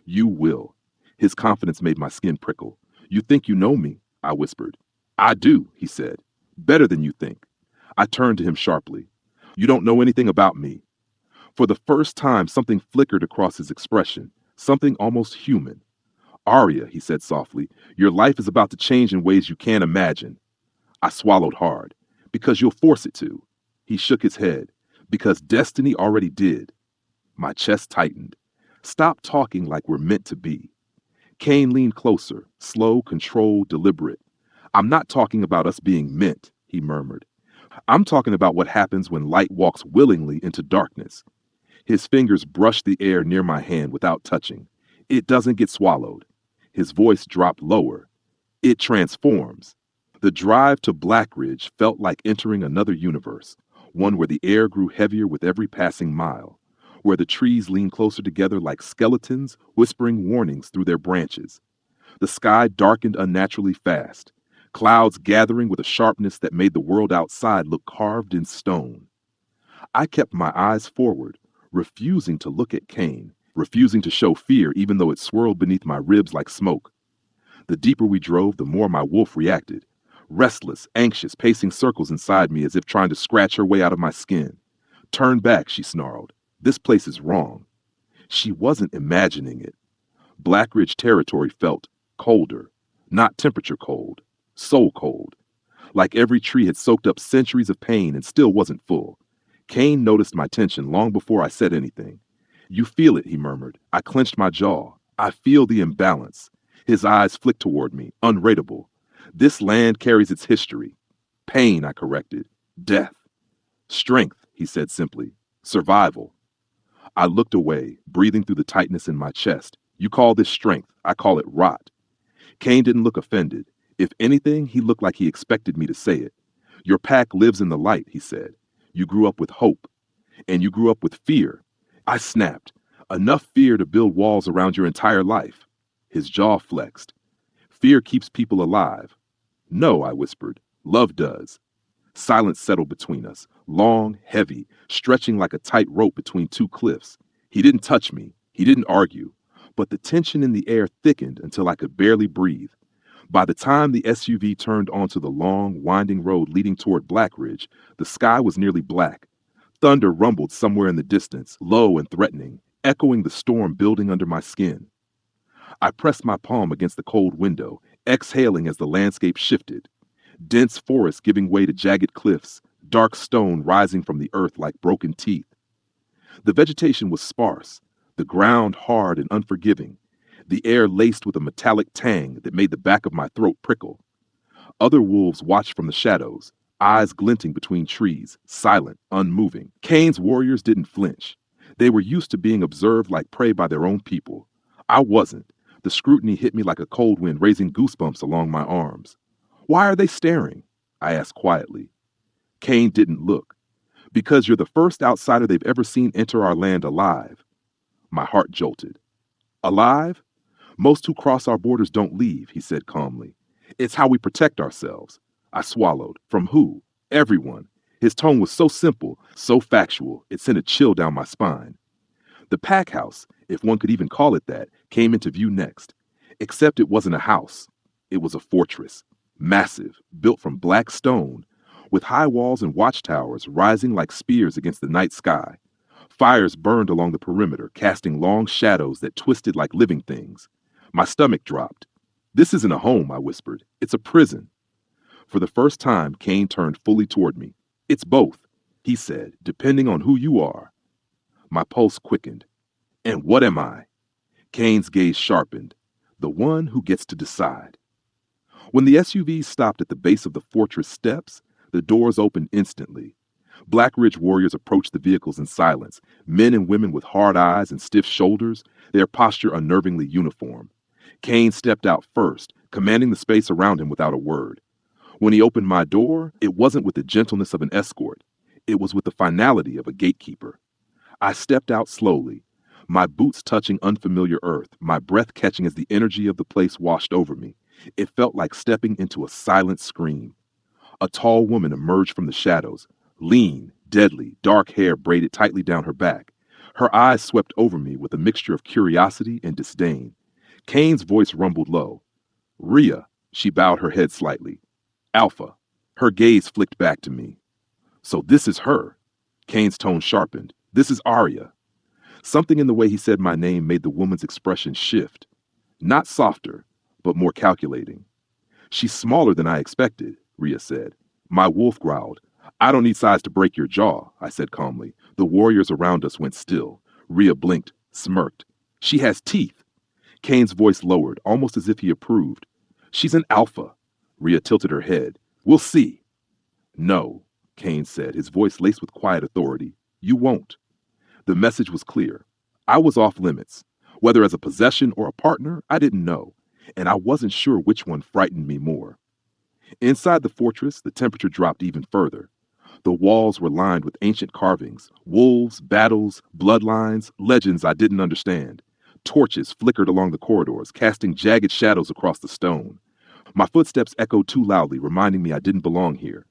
You will. His confidence made my skin prickle. You think you know me, I whispered. I do, he said. Better than you think. I turned to him sharply. You don't know anything about me. For the first time, something flickered across his expression, something almost human. Aria, he said softly, your life is about to change in ways you can't imagine. I swallowed hard. Because you'll force it to. He shook his head. Because destiny already did. My chest tightened. Stop talking like we're meant to be. Kane leaned closer, slow, controlled, deliberate. I'm not talking about us being meant, he murmured. I'm talking about what happens when light walks willingly into darkness. His fingers brushed the air near my hand without touching. It doesn't get swallowed. His voice dropped lower. It transforms. The drive to Black Ridge felt like entering another universe, one where the air grew heavier with every passing mile, where the trees leaned closer together like skeletons, whispering warnings through their branches. The sky darkened unnaturally fast, clouds gathering with a sharpness that made the world outside look carved in stone. I kept my eyes forward, refusing to look at Kane, refusing to show fear even though it swirled beneath my ribs like smoke. The deeper we drove, the more my wolf reacted, restless, anxious, pacing circles inside me as if trying to scratch her way out of my skin. Turn back, she snarled. This place is wrong. She wasn't imagining it. Black Ridge territory felt colder, not temperature cold, soul cold. Like every tree had soaked up centuries of pain and still wasn't full. Kane noticed my tension long before I said anything. You feel it, he murmured. I clenched my jaw. I feel the imbalance. His eyes flicked toward me, unrateable. This land carries its history. Pain, I corrected. Death. Strength, he said simply. Survival. I looked away, breathing through the tightness in my chest. You call this strength. I call it rot. Kane didn't look offended. If anything, he looked like he expected me to say it. Your pack lives in the light, he said. You grew up with hope. And you grew up with fear. I snapped. Enough fear to build walls around your entire life. His jaw flexed. Fear keeps people alive. No, I whispered. Love does. Silence settled between us, long, heavy, stretching like a tight rope between two cliffs. He didn't touch me. He didn't argue. But the tension in the air thickened until I could barely breathe. By the time the SUV turned onto the long, winding road leading toward Black Ridge, the sky was nearly black. Thunder rumbled somewhere in the distance, low and threatening, echoing the storm building under my skin. I pressed my palm against the cold window, exhaling as the landscape shifted. Dense forest giving way to jagged cliffs, dark stone rising from the earth like broken teeth. The vegetation was sparse, the ground hard and unforgiving, the air laced with a metallic tang that made the back of my throat prickle. Other wolves watched from the shadows, eyes glinting between trees, silent, unmoving. Kane's warriors didn't flinch. They were used to being observed like prey by their own people. I wasn't. The scrutiny hit me like a cold wind, raising goosebumps along my arms. Why are they staring? I asked quietly. Kane didn't look. Because you're the first outsider they've ever seen enter our land alive. My heart jolted. Alive? Most who cross our borders don't leave, he said calmly. It's how we protect ourselves. I swallowed. From who? Everyone. His tone was so simple, so factual, it sent a chill down my spine. The pack house, if one could even call it that, came into view next. Except it wasn't a house. It was a fortress. Massive, built from black stone, with high walls and watchtowers rising like spears against the night sky. Fires burned along the perimeter, casting long shadows that twisted like living things. My stomach dropped. This isn't a home, I whispered. It's a prison. For the first time, Kane turned fully toward me. It's both, he said, depending on who you are. My pulse quickened. And what am I? Kane's gaze sharpened. The one who gets to decide. When the SUV stopped at the base of the fortress steps, the doors opened instantly. Black Ridge warriors approached the vehicles in silence, men and women with hard eyes and stiff shoulders, their posture unnervingly uniform. Kane stepped out first, commanding the space around him without a word. When he opened my door, it wasn't with the gentleness of an escort. It was with the finality of a gatekeeper. I stepped out slowly, my boots touching unfamiliar earth, my breath catching as the energy of the place washed over me. It felt like stepping into a silent scream. A tall woman emerged from the shadows, lean, deadly, dark hair braided tightly down her back. Her eyes swept over me with a mixture of curiosity and disdain. Kane's voice rumbled low. Rhea, she bowed her head slightly. Alpha. Her gaze flicked back to me. So this is her. Kane's tone sharpened. This is Aria. Something in the way he said my name made the woman's expression shift. Not softer, but more calculating. She's smaller than I expected, Rhea said. My wolf growled. I don't need size to break your jaw, I said calmly. The warriors around us went still. Rhea blinked, smirked. She has teeth. Kane's voice lowered, almost as if he approved. She's an alpha. Rhea tilted her head. We'll see. No, Kane said, his voice laced with quiet authority. You won't. The message was clear. I was off limits. Whether as a possession or a partner, I didn't know, and I wasn't sure which one frightened me more. Inside the fortress, the temperature dropped even further. The walls were lined with ancient carvings, wolves, battles, bloodlines, legends I didn't understand. Torches flickered along the corridors, casting jagged shadows across the stone. My footsteps echoed too loudly, reminding me I didn't belong here.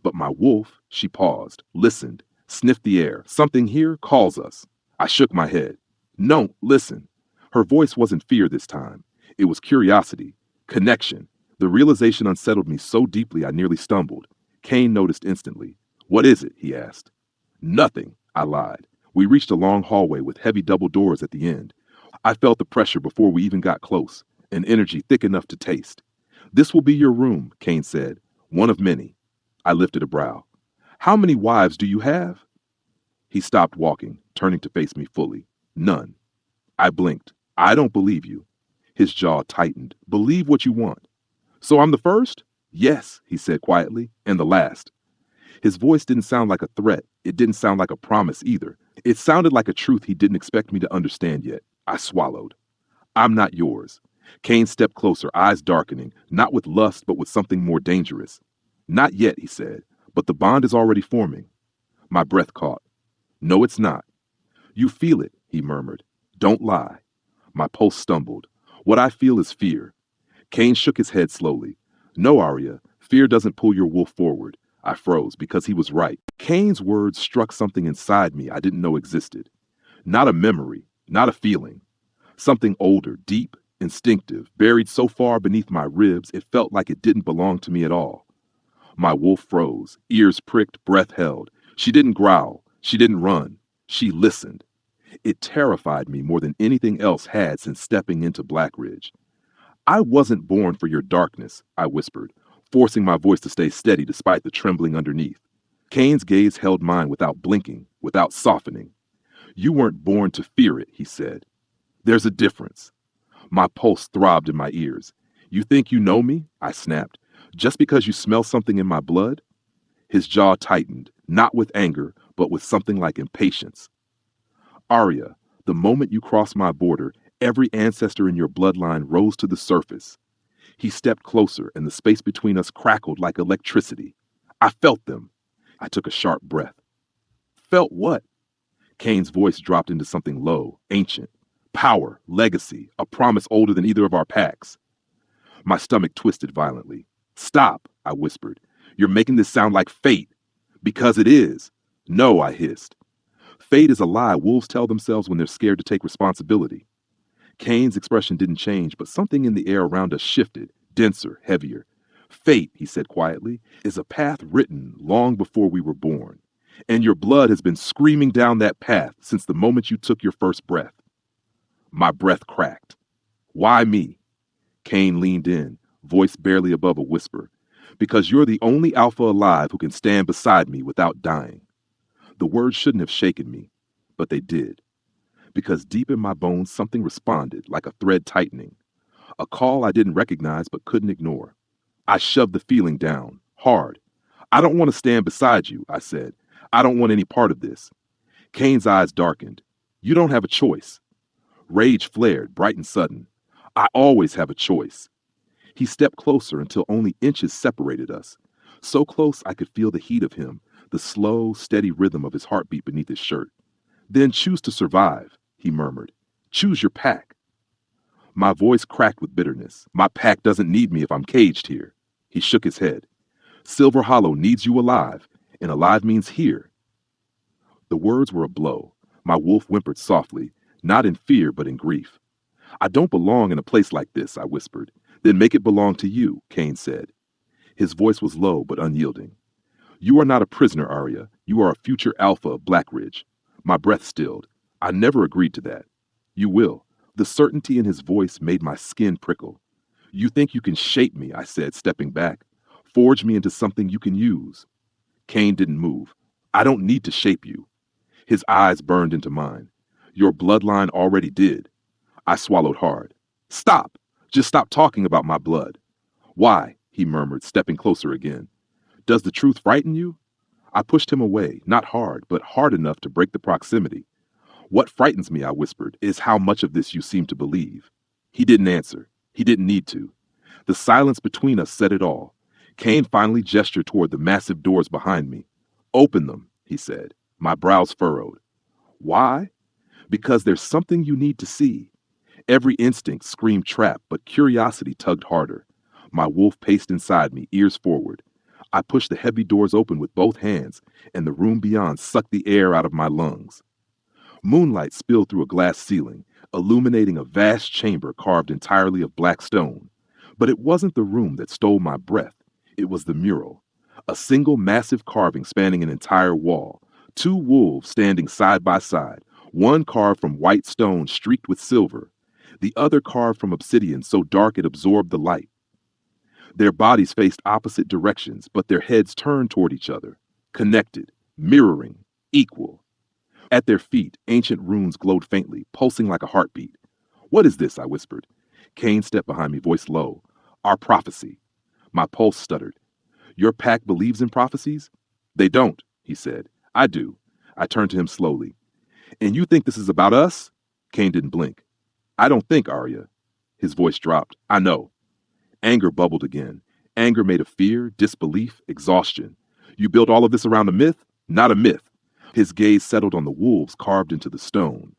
But my wolf, she paused, listened, sniffed the air. Something here calls us. I shook my head. No, listen. Her voice wasn't fear this time. It was curiosity, connection. The realization unsettled me so deeply I nearly stumbled. Kane noticed instantly. What is it? He asked. Nothing, I lied. We reached a long hallway with heavy double doors at the end. I felt the pressure before we even got close, an energy thick enough to taste. This will be your room, Kane said. One of many. I lifted a brow. How many wives do you have? He stopped walking, turning to face me fully. None. I blinked. I don't believe you. His jaw tightened. Believe what you want. So I'm the first? Yes, he said quietly, and the last. His voice didn't sound like a threat. It didn't sound like a promise either. It sounded like a truth he didn't expect me to understand yet. I swallowed. I'm not yours. Kane stepped closer, eyes darkening, not with lust, but with something more dangerous. Not yet, he said, but the bond is already forming. My breath caught. No, it's not. You feel it, he murmured. Don't lie. My pulse stumbled. What I feel is fear. Kane shook his head slowly. No, Aria, fear doesn't pull your wolf forward. I froze because he was right. Kane's words struck something inside me I didn't know existed. Not a memory, not a feeling. Something older, deep, instinctive, buried so far beneath my ribs it felt like it didn't belong to me at all. My wolf froze, ears pricked, breath held. She didn't growl. She didn't run. She listened. It terrified me more than anything else had since stepping into Black Ridge. I wasn't born for your darkness, I whispered, forcing my voice to stay steady despite the trembling underneath. Kane's gaze held mine without blinking, without softening. You weren't born to fear it, he said. There's a difference. My pulse throbbed in my ears. You think you know me? I snapped. Just because you smell something in my blood? His jaw tightened, not with anger, but with something like impatience. Aria, the moment you crossed my border, every ancestor in your bloodline rose to the surface. He stepped closer, and the space between us crackled like electricity. I felt them. I took a sharp breath. Felt what? Kane's voice dropped into something low, ancient. Power, legacy, a promise older than either of our packs. My stomach twisted violently. Stop, I whispered. You're making this sound like fate. Because it is. No, I hissed. Fate is a lie wolves tell themselves when they're scared to take responsibility. Kane's expression didn't change, but something in the air around us shifted, denser, heavier. Fate, he said quietly, is a path written long before we were born. And your blood has been screaming down that path since the moment you took your first breath. My breath cracked. Why me? Kane leaned in, voice barely above a whisper. Because you're the only alpha alive who can stand beside me without dying. The words shouldn't have shaken me, but they did. Because deep in my bones, something responded like a thread tightening. A call I didn't recognize but couldn't ignore. I shoved the feeling down, hard. I don't want to stand beside you, I said. I don't want any part of this. Kane's eyes darkened. You don't have a choice. Rage flared, bright and sudden. I always have a choice. He stepped closer until only inches separated us. So close I could feel the heat of him, the slow, steady rhythm of his heartbeat beneath his shirt. Then choose to survive, he murmured. Choose your pack. My voice cracked with bitterness. My pack doesn't need me if I'm caged here. He shook his head. Silver Hollow needs you alive, and alive means here. The words were a blow. My wolf whimpered softly, not in fear but in grief. I don't belong in a place like this, I whispered. Then make it belong to you, Kane said. His voice was low but unyielding. You are not a prisoner, Aria. You are a future alpha of Blackridge. My breath stilled. I never agreed to that. You will. The certainty in his voice made my skin prickle. You think you can shape me, I said, stepping back. Forge me into something you can use. Kane didn't move. I don't need to shape you. His eyes burned into mine. Your bloodline already did. I swallowed hard. Stop! Just stop talking about my blood. Why? He murmured, stepping closer again. Does the truth frighten you? I pushed him away, not hard, but hard enough to break the proximity. What frightens me, I whispered, is how much of this you seem to believe. He didn't answer. He didn't need to. The silence between us said it all. Kane finally gestured toward the massive doors behind me. Open them, he said. My brows furrowed. Why? Because there's something you need to see. Every instinct screamed trap, but curiosity tugged harder. My wolf paced inside me, ears forward. I pushed the heavy doors open with both hands, and the room beyond sucked the air out of my lungs. Moonlight spilled through a glass ceiling, illuminating a vast chamber carved entirely of black stone. But it wasn't the room that stole my breath. It was the mural. A single massive carving spanning an entire wall. Two wolves standing side by side, one carved from white stone streaked with silver, the other carved from obsidian so dark it absorbed the light. Their bodies faced opposite directions, but their heads turned toward each other, connected, mirroring, equal. At their feet, ancient runes glowed faintly, pulsing like a heartbeat. What is this? I whispered. Kane stepped behind me, voice low. Our prophecy. My pulse stuttered. Your pack believes in prophecies? They don't, he said. I do. I turned to him slowly. And you think this is about us? Kane didn't blink. I don't think, Aria. His voice dropped. I know. Anger bubbled again. Anger made of fear, disbelief, exhaustion. You built all of this around a myth? Not a myth. His gaze settled on the wolves carved into the stone.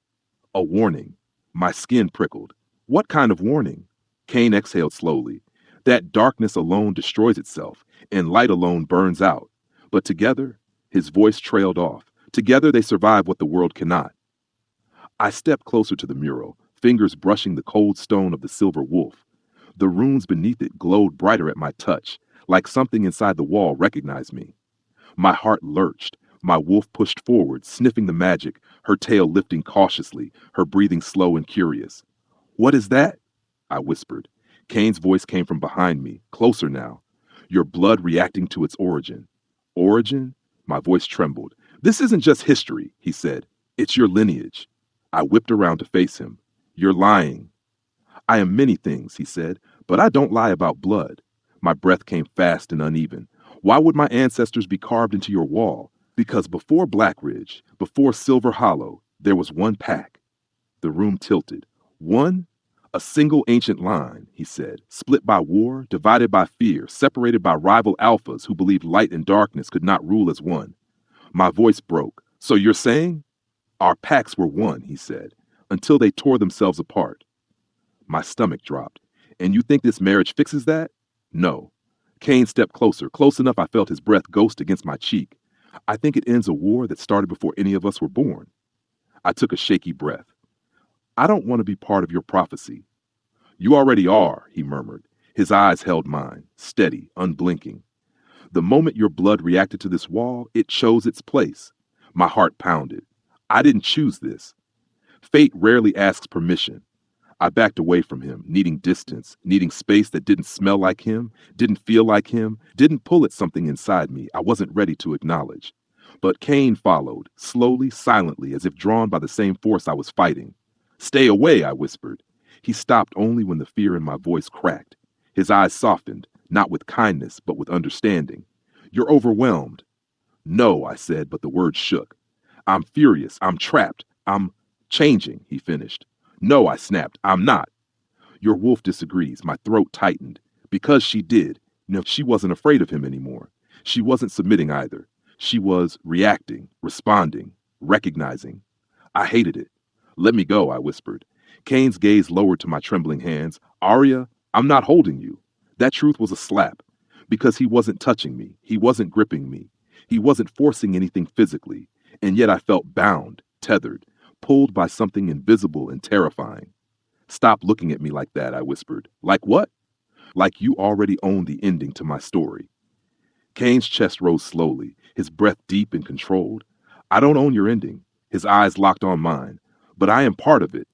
A warning. My skin prickled. What kind of warning? Kane exhaled slowly. That darkness alone destroys itself, and light alone burns out. But together, his voice trailed off. Together they survive what the world cannot. I stepped closer to the mural, fingers brushing the cold stone of the silver wolf. The runes beneath it glowed brighter at my touch, like something inside the wall recognized me. My heart lurched. My wolf pushed forward, sniffing the magic, her tail lifting cautiously, her breathing slow and curious. What is that? I whispered. Kane's voice came from behind me, closer now. Your blood reacting to its origin. Origin? My voice trembled. This isn't just history, he said. It's your lineage. I whipped around to face him. You're lying. I am many things, he said, but I don't lie about blood. My breath came fast and uneven. Why would my ancestors be carved into your wall? Because before Blackridge, before Silver Hollow, there was one pack. The room tilted. One? A single ancient line, he said, split by war, divided by fear, separated by rival alphas who believed light and darkness could not rule as one. My voice broke. So you're saying? Our packs were one, he said, until they tore themselves apart. My stomach dropped. And you think this marriage fixes that? No. Kane stepped closer, close enough I felt his breath ghost against my cheek. I think it ends a war that started before any of us were born. I took a shaky breath. I don't want to be part of your prophecy. You already are, he murmured. His eyes held mine, steady, unblinking. The moment your blood reacted to this wall, it chose its place. My heart pounded. I didn't choose this. Fate rarely asks permission. I backed away from him, needing distance, needing space that didn't smell like him, didn't feel like him, didn't pull at something inside me I wasn't ready to acknowledge. But Kane followed, slowly, silently, as if drawn by the same force I was fighting. Stay away, I whispered. He stopped only when the fear in my voice cracked. His eyes softened, not with kindness, but with understanding. You're overwhelmed. No, I said, but the words shook. I'm furious. I'm trapped. I'm changing, he finished. No, I snapped. I'm not. Your wolf disagrees. My throat tightened. Because she did. No, she wasn't afraid of him anymore. She wasn't submitting either. She was reacting, responding, recognizing. I hated it. Let me go, I whispered. Kane's gaze lowered to my trembling hands. Aria, I'm not holding you. That truth was a slap. Because he wasn't touching me. He wasn't gripping me. He wasn't forcing anything physically. And yet I felt bound, tethered, pulled by something invisible and terrifying. Stop looking at me like that, I whispered. Like what? Like you already own the ending to my story. Kane's chest rose slowly, his breath deep and controlled. I don't own your ending. His eyes locked on mine. But I am part of it.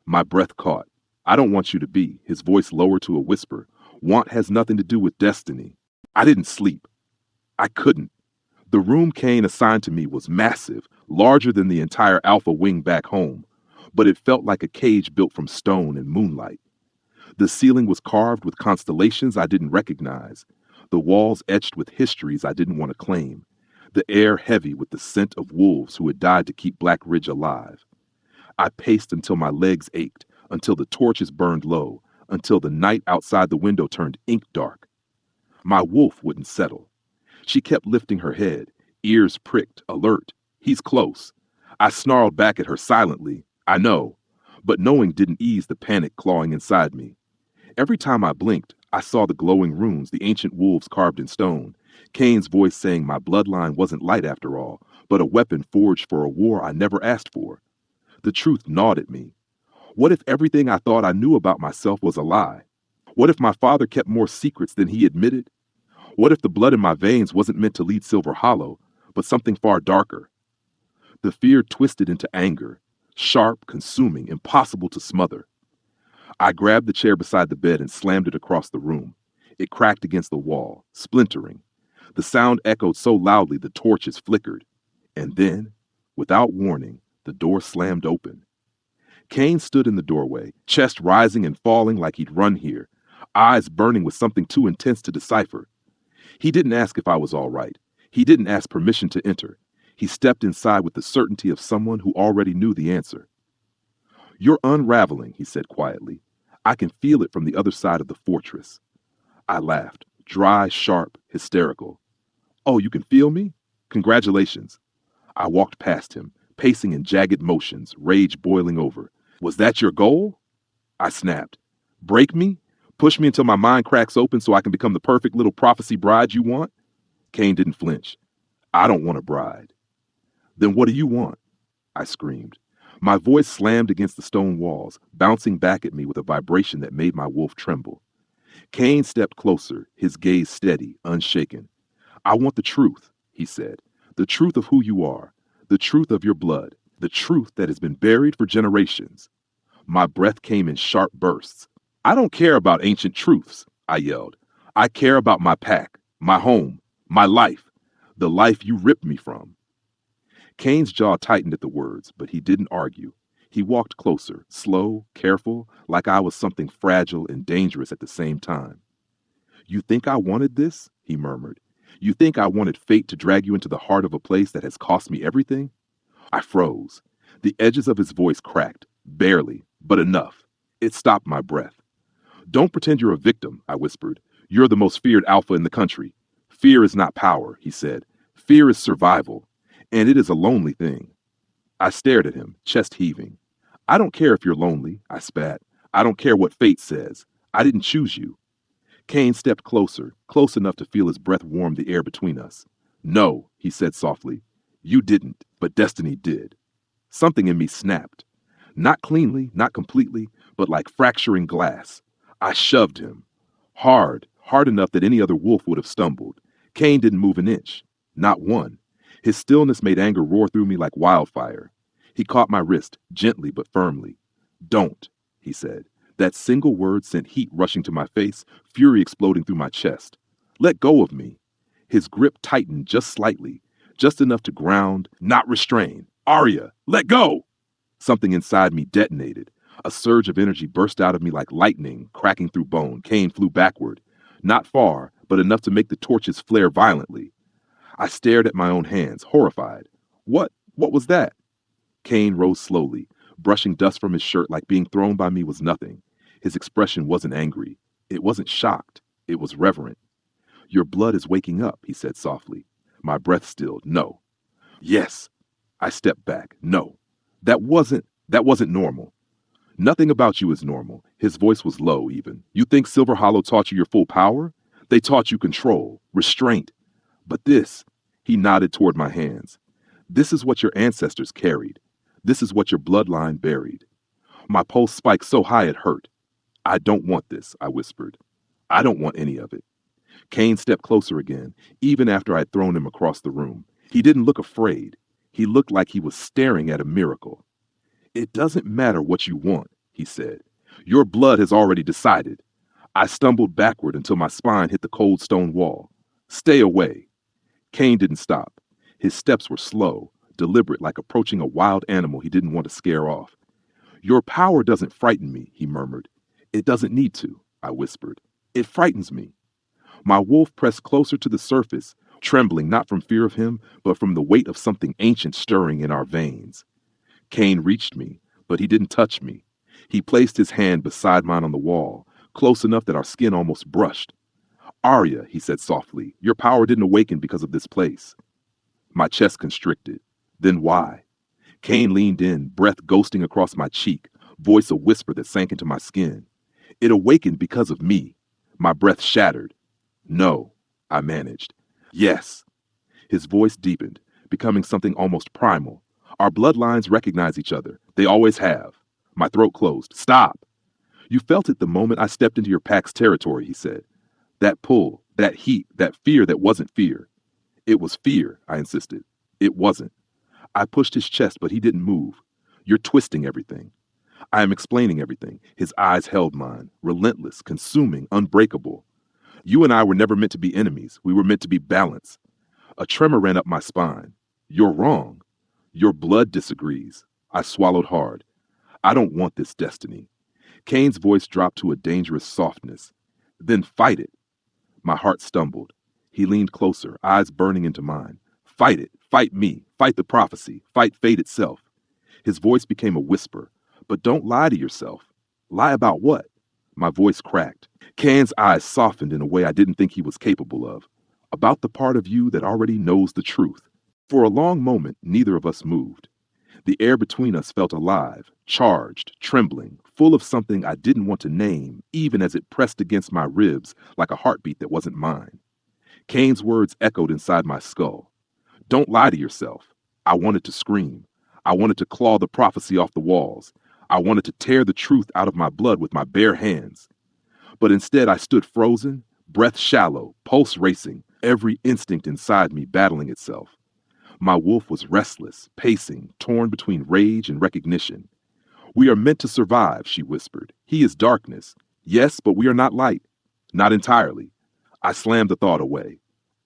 My breath caught. I don't want you to be, his voice lowered to a whisper. Want has nothing to do with destiny. I didn't sleep. I couldn't. The room Kane assigned to me was massive, larger than the entire Alpha wing back home, but it felt like a cage built from stone and moonlight. The ceiling was carved with constellations I didn't recognize, the walls etched with histories I didn't want to claim, the air heavy with the scent of wolves who had died to keep Black Ridge alive. I paced until my legs ached, until the torches burned low, until the night outside the window turned ink dark. My wolf wouldn't settle. She kept lifting her head, ears pricked, alert. He's close. I snarled back at her silently. I know. But knowing didn't ease the panic clawing inside me. Every time I blinked, I saw the glowing runes, the ancient wolves carved in stone. Kane's voice saying my bloodline wasn't light after all, but a weapon forged for a war I never asked for. The truth gnawed at me. What if everything I thought I knew about myself was a lie? What if my father kept more secrets than he admitted? What if the blood in my veins wasn't meant to lead Silver Hollow, but something far darker? The fear twisted into anger, sharp, consuming, impossible to smother. I grabbed the chair beside the bed and slammed it across the room. It cracked against the wall, splintering. The sound echoed so loudly the torches flickered. And then, without warning, the door slammed open. Kane stood in the doorway, chest rising and falling like he'd run here, eyes burning with something too intense to decipher. He didn't ask if I was all right. He didn't ask permission to enter. He stepped inside with the certainty of someone who already knew the answer. You're unraveling, he said quietly. I can feel it from the other side of the fortress. I laughed, dry, sharp, hysterical. Oh, you can feel me? Congratulations. I walked past him, pacing in jagged motions, rage boiling over. Was that your goal? I snapped. Break me? Push me until my mind cracks open so I can become the perfect little prophecy bride you want? Kane didn't flinch. I don't want a bride. Then what do you want? I screamed. My voice slammed against the stone walls, bouncing back at me with a vibration that made my wolf tremble. Kane stepped closer, his gaze steady, unshaken. I want the truth, he said. The truth of who you are, the truth of your blood, the truth that has been buried for generations. My breath came in sharp bursts. I don't care about ancient truths, I yelled. I care about my pack, my home, my life, the life you ripped me from. Kane's jaw tightened at the words, but he didn't argue. He walked closer, slow, careful, like I was something fragile and dangerous at the same time. You think I wanted this? He murmured. You think I wanted fate to drag you into the heart of a place that has cost me everything? I froze. The edges of his voice cracked, barely, but enough. It stopped my breath. Don't pretend you're a victim, I whispered. You're the most feared alpha in the country. Fear is not power, he said. Fear is survival. And it is a lonely thing. I stared at him, chest heaving. I don't care if you're lonely, I spat. I don't care what fate says. I didn't choose you. Kane stepped closer, close enough to feel his breath warm the air between us. No, he said softly. You didn't, but destiny did. Something in me snapped. Not cleanly, not completely, but like fracturing glass. I shoved him. Hard, hard enough that any other wolf would have stumbled. Kane didn't move an inch. Not one. His stillness made anger roar through me like wildfire. He caught my wrist, gently but firmly. Don't, he said. That single word sent heat rushing to my face, fury exploding through my chest. Let go of me. His grip tightened just slightly, just enough to ground, not restrain. Aria, let go! Something inside me detonated. A surge of energy burst out of me like lightning, cracking through bone. Kane flew backward. Not far, but enough to make the torches flare violently. I stared at my own hands, horrified. What was that? Kane rose slowly, brushing dust from his shirt like being thrown by me was nothing. His expression wasn't angry. It wasn't shocked. It was reverent. Your blood is waking up, he said softly. My breath stilled. No. Yes. I stepped back. No. That wasn't normal. Nothing about you is normal. His voice was low, even. You think Silver Hollow taught you your full power? They taught you control, restraint. But this, he nodded toward my hands. This is what your ancestors carried. This is what your bloodline buried. My pulse spiked so high it hurt. I don't want this, I whispered. I don't want any of it. Kane stepped closer again, even after I had thrown him across the room. He didn't look afraid. He looked like he was staring at a miracle. It doesn't matter what you want, he said. Your blood has already decided. I stumbled backward until my spine hit the cold stone wall. Stay away. Kane didn't stop. His steps were slow, deliberate, like approaching a wild animal he didn't want to scare off. Your power doesn't frighten me, he murmured. It doesn't need to, I whispered. It frightens me. My wolf pressed closer to the surface, trembling not from fear of him, but from the weight of something ancient stirring in our veins. Kane reached me, but he didn't touch me. He placed his hand beside mine on the wall, close enough that our skin almost brushed. Aria, he said softly, your power didn't awaken because of this place. My chest constricted. Then why? Kane leaned in, breath ghosting across my cheek, voice a whisper that sank into my skin. It awakened because of me. My breath shattered. No, I managed. Yes. His voice deepened, becoming something almost primal. Our bloodlines recognize each other. They always have. My throat closed. Stop. You felt it the moment I stepped into your pack's territory, he said. That pull, that heat, that fear that wasn't fear. It was fear, I insisted. It wasn't. I pushed his chest, but he didn't move. You're twisting everything. I am explaining everything. His eyes held mine, relentless, consuming, unbreakable. You and I were never meant to be enemies. We were meant to be balanced. A tremor ran up my spine. You're wrong. Your blood disagrees. I swallowed hard. I don't want this destiny. Kane's voice dropped to a dangerous softness. Then fight it. My heart stumbled. He leaned closer, eyes burning into mine. Fight it. Fight me. Fight the prophecy. Fight fate itself. His voice became a whisper. But don't lie to yourself. Lie about what? My voice cracked. Kane's eyes softened in a way I didn't think he was capable of. About the part of you that already knows the truth. For a long moment, neither of us moved. The air between us felt alive, charged, trembling, full of something I didn't want to name, even as it pressed against my ribs like a heartbeat that wasn't mine. Kane's words echoed inside my skull. Don't lie to yourself. I wanted to scream. I wanted to claw the prophecy off the walls. I wanted to tear the truth out of my blood with my bare hands. But instead I stood frozen, breath shallow, pulse racing, every instinct inside me battling itself. My wolf was restless, pacing, torn between rage and recognition. We are meant to survive, she whispered. He is darkness. Yes, but we are not light. Not entirely. I slammed the thought away.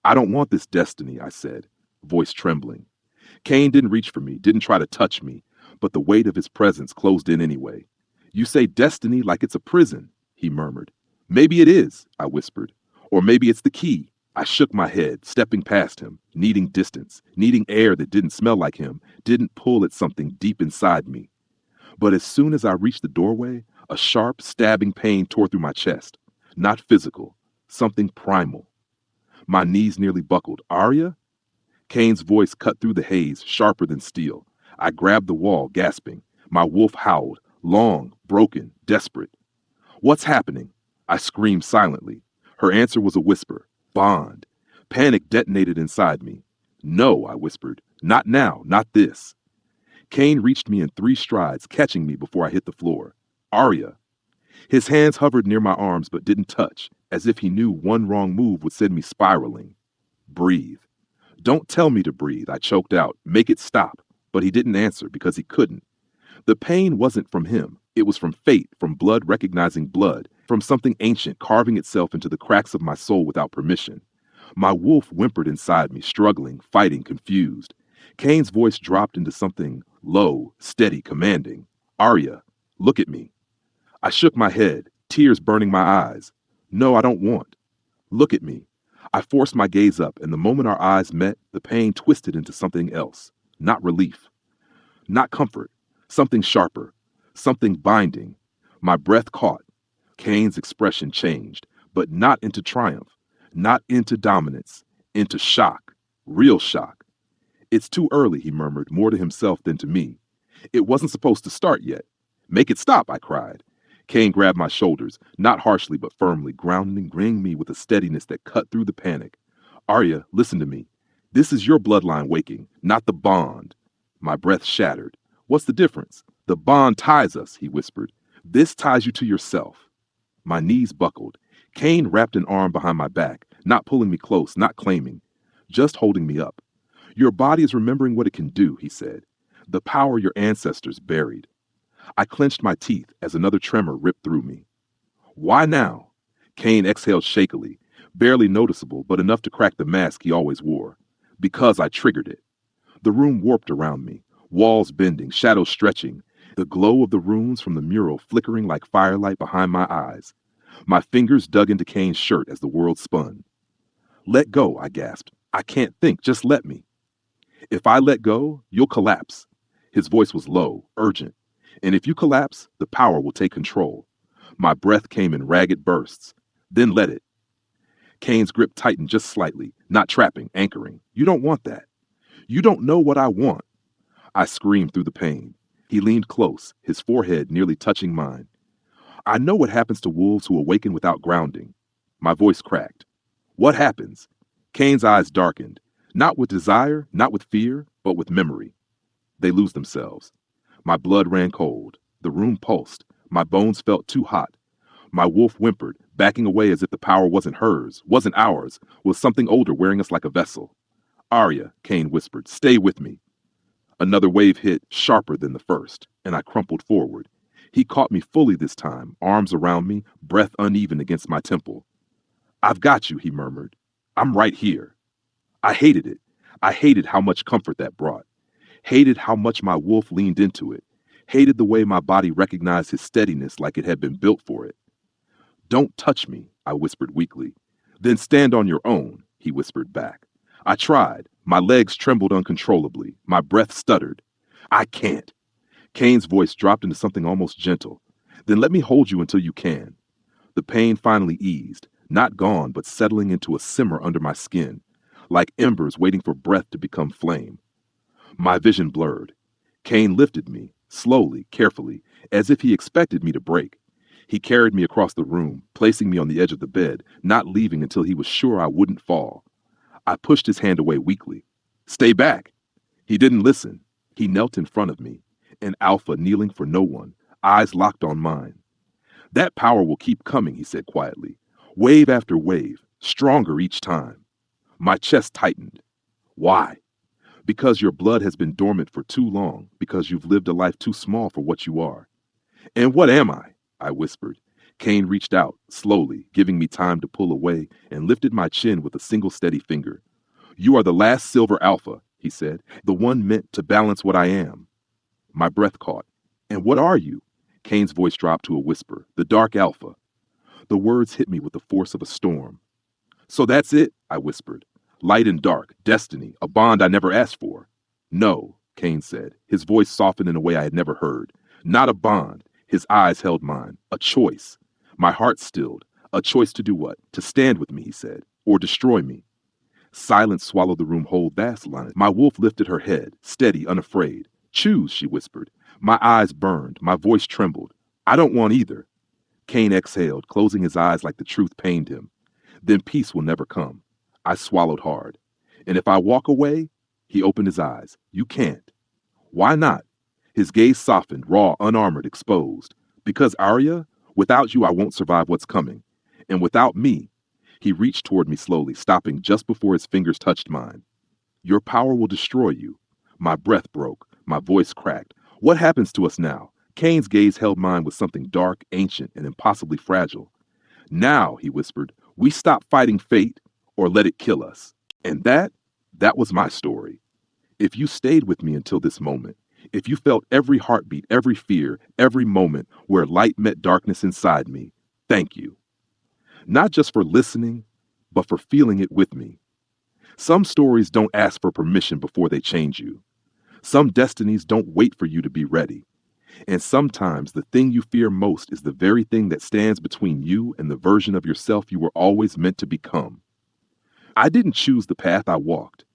I don't want this destiny, I said, voice trembling. Kane didn't reach for me, didn't try to touch me, but the weight of his presence closed in anyway. You say destiny like it's a prison, he murmured. Maybe it is, I whispered. Or maybe it's the key. I shook my head, stepping past him, needing distance, needing air that didn't smell like him, didn't pull at something deep inside me. But as soon as I reached the doorway, a sharp, stabbing pain tore through my chest. Not physical, something primal. My knees nearly buckled. Aria? Kane's voice cut through the haze, sharper than steel. I grabbed the wall, gasping. My wolf howled, long, broken, desperate. What's happening? I screamed silently. Her answer was a whisper. Bond. Panic detonated inside me. No, I whispered. Not now, not this. Kane reached me in 3 strides, catching me before I hit the floor. Aria. His hands hovered near my arms but didn't touch, as if he knew one wrong move would send me spiraling. Breathe. Don't tell me to breathe, I choked out. Make it stop. But he didn't answer because he couldn't. The pain wasn't from him. It was from fate, from blood recognizing blood, from something ancient carving itself into the cracks of my soul without permission. My wolf whimpered inside me, struggling, fighting, confused. Kane's voice dropped into something low, steady, commanding. Aria, look at me. I shook my head, tears burning my eyes. No, I don't want. Look at me. I forced my gaze up, and the moment our eyes met, the pain twisted into something else. Not relief. Not comfort. Something sharper. Something binding. My breath caught. Kane's expression changed, but not into triumph. Not into dominance. Into shock. Real shock. It's too early, he murmured, more to himself than to me. It wasn't supposed to start yet. Make it stop, I cried. Kane grabbed my shoulders, not harshly but firmly, grounding me with a steadiness that cut through the panic. Aria, listen to me. This is your bloodline waking, not the bond. My breath shattered. What's the difference? The bond ties us, he whispered. This ties you to yourself. My knees buckled. Kane wrapped an arm behind my back, not pulling me close, not claiming, just holding me up. Your body is remembering what it can do, he said. The power your ancestors buried. I clenched my teeth as another tremor ripped through me. Why now? Kane exhaled shakily, barely noticeable, but enough to crack the mask he always wore. Because I triggered it. The room warped around me, walls bending, shadows stretching, the glow of the runes from the mural flickering like firelight behind my eyes. My fingers dug into Kane's shirt as the world spun. Let go, I gasped. I can't think, just let me. If I let go, you'll collapse. His voice was low, urgent. And if you collapse, the power will take control. My breath came in ragged bursts. Then let it. Kane's grip tightened just slightly, not trapping, anchoring. You don't want that. You don't know what I want. I screamed through the pain. He leaned close, his forehead nearly touching mine. I know what happens to wolves who awaken without grounding. My voice cracked. What happens? Kane's eyes darkened. Not with desire, not with fear, but with memory. They lose themselves. My blood ran cold. The room pulsed. My bones felt too hot. My wolf whimpered, backing away as if the power wasn't hers, wasn't ours, was something older wearing us like a vessel. Aria, Kane whispered, stay with me. Another wave hit, sharper than the first, and I crumpled forward. He caught me fully this time, arms around me, breath uneven against my temple. I've got you, he murmured. I'm right here. I hated it. I hated how much comfort that brought. Hated how much my wolf leaned into it. Hated the way my body recognized his steadiness like it had been built for it. Don't touch me, I whispered weakly. Then stand on your own, he whispered back. I tried. My legs trembled uncontrollably. My breath stuttered. I can't. Kane's voice dropped into something almost gentle. Then let me hold you until you can. The pain finally eased, not gone, but settling into a simmer under my skin, like embers waiting for breath to become flame. My vision blurred. Kane lifted me, slowly, carefully, as if he expected me to break. He carried me across the room, placing me on the edge of the bed, not leaving until he was sure I wouldn't fall. I pushed his hand away weakly. Stay back. He didn't listen. He knelt in front of me, an alpha kneeling for no one, eyes locked on mine. That power will keep coming, he said quietly. Wave after wave, stronger each time. My chest tightened. Why? Because your blood has been dormant for too long, because you've lived a life too small for what you are. And what am I? I whispered. Kane reached out, slowly, giving me time to pull away, and lifted my chin with a single steady finger. You are the last silver alpha, he said, the one meant to balance what I am. My breath caught. And what are you? Kane's voice dropped to a whisper. The dark alpha. The words hit me with the force of a storm. So that's it, I whispered. Light and dark, destiny, a bond I never asked for. No, Kane said, his voice softened in a way I had never heard. Not a bond. His eyes held mine. A choice. My heart stilled. A choice to do what? To stand with me, he said, or destroy me. Silence swallowed the room whole vastline. My wolf lifted her head, steady, unafraid. Choose, she whispered. My eyes burned, my voice trembled. I don't want either. Cain exhaled, closing his eyes like the truth pained him. Then peace will never come. I swallowed hard. And if I walk away, he opened his eyes. You can't. Why not? His gaze softened, raw, unarmored, exposed. Because, Aria, without you I won't survive what's coming. And without me, he reached toward me slowly, stopping just before his fingers touched mine. Your power will destroy you. My breath broke, my voice cracked. What happens to us now? Cain's gaze held mine with something dark, ancient, and impossibly fragile. Now, he whispered, we stop fighting fate or let it kill us. And that was my story. If you stayed with me until this moment, if you felt every heartbeat, every fear, every moment where light met darkness inside me, thank you. Not just for listening, but for feeling it with me. Some stories don't ask for permission before they change you. Some destinies don't wait for you to be ready. And sometimes the thing you fear most is the very thing that stands between you and the version of yourself you were always meant to become. I didn't choose the path I walked.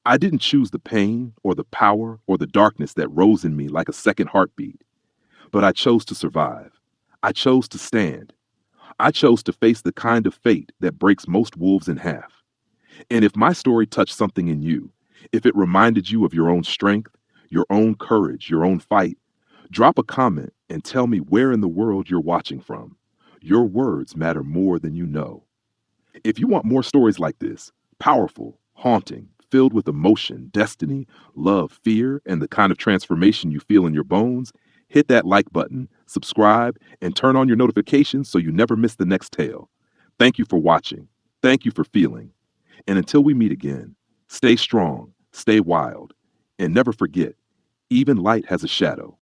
I didn't choose the pain or the power or the darkness that rose in me like a second heartbeat. But I chose to survive. I chose to stand. I chose to face the kind of fate that breaks most wolves in half. And if my story touched something in you, if it reminded you of your own strength, your own courage, your own fight, drop a comment and tell me where in the world you're watching from. Your words matter more than you know. If you want more stories like this, powerful, haunting, filled with emotion, destiny, love, fear, and the kind of transformation you feel in your bones, hit that like button, subscribe, and turn on your notifications so you never miss the next tale. Thank you for watching. Thank you for feeling. And until we meet again, stay strong, stay wild, and never forget, even light has a shadow.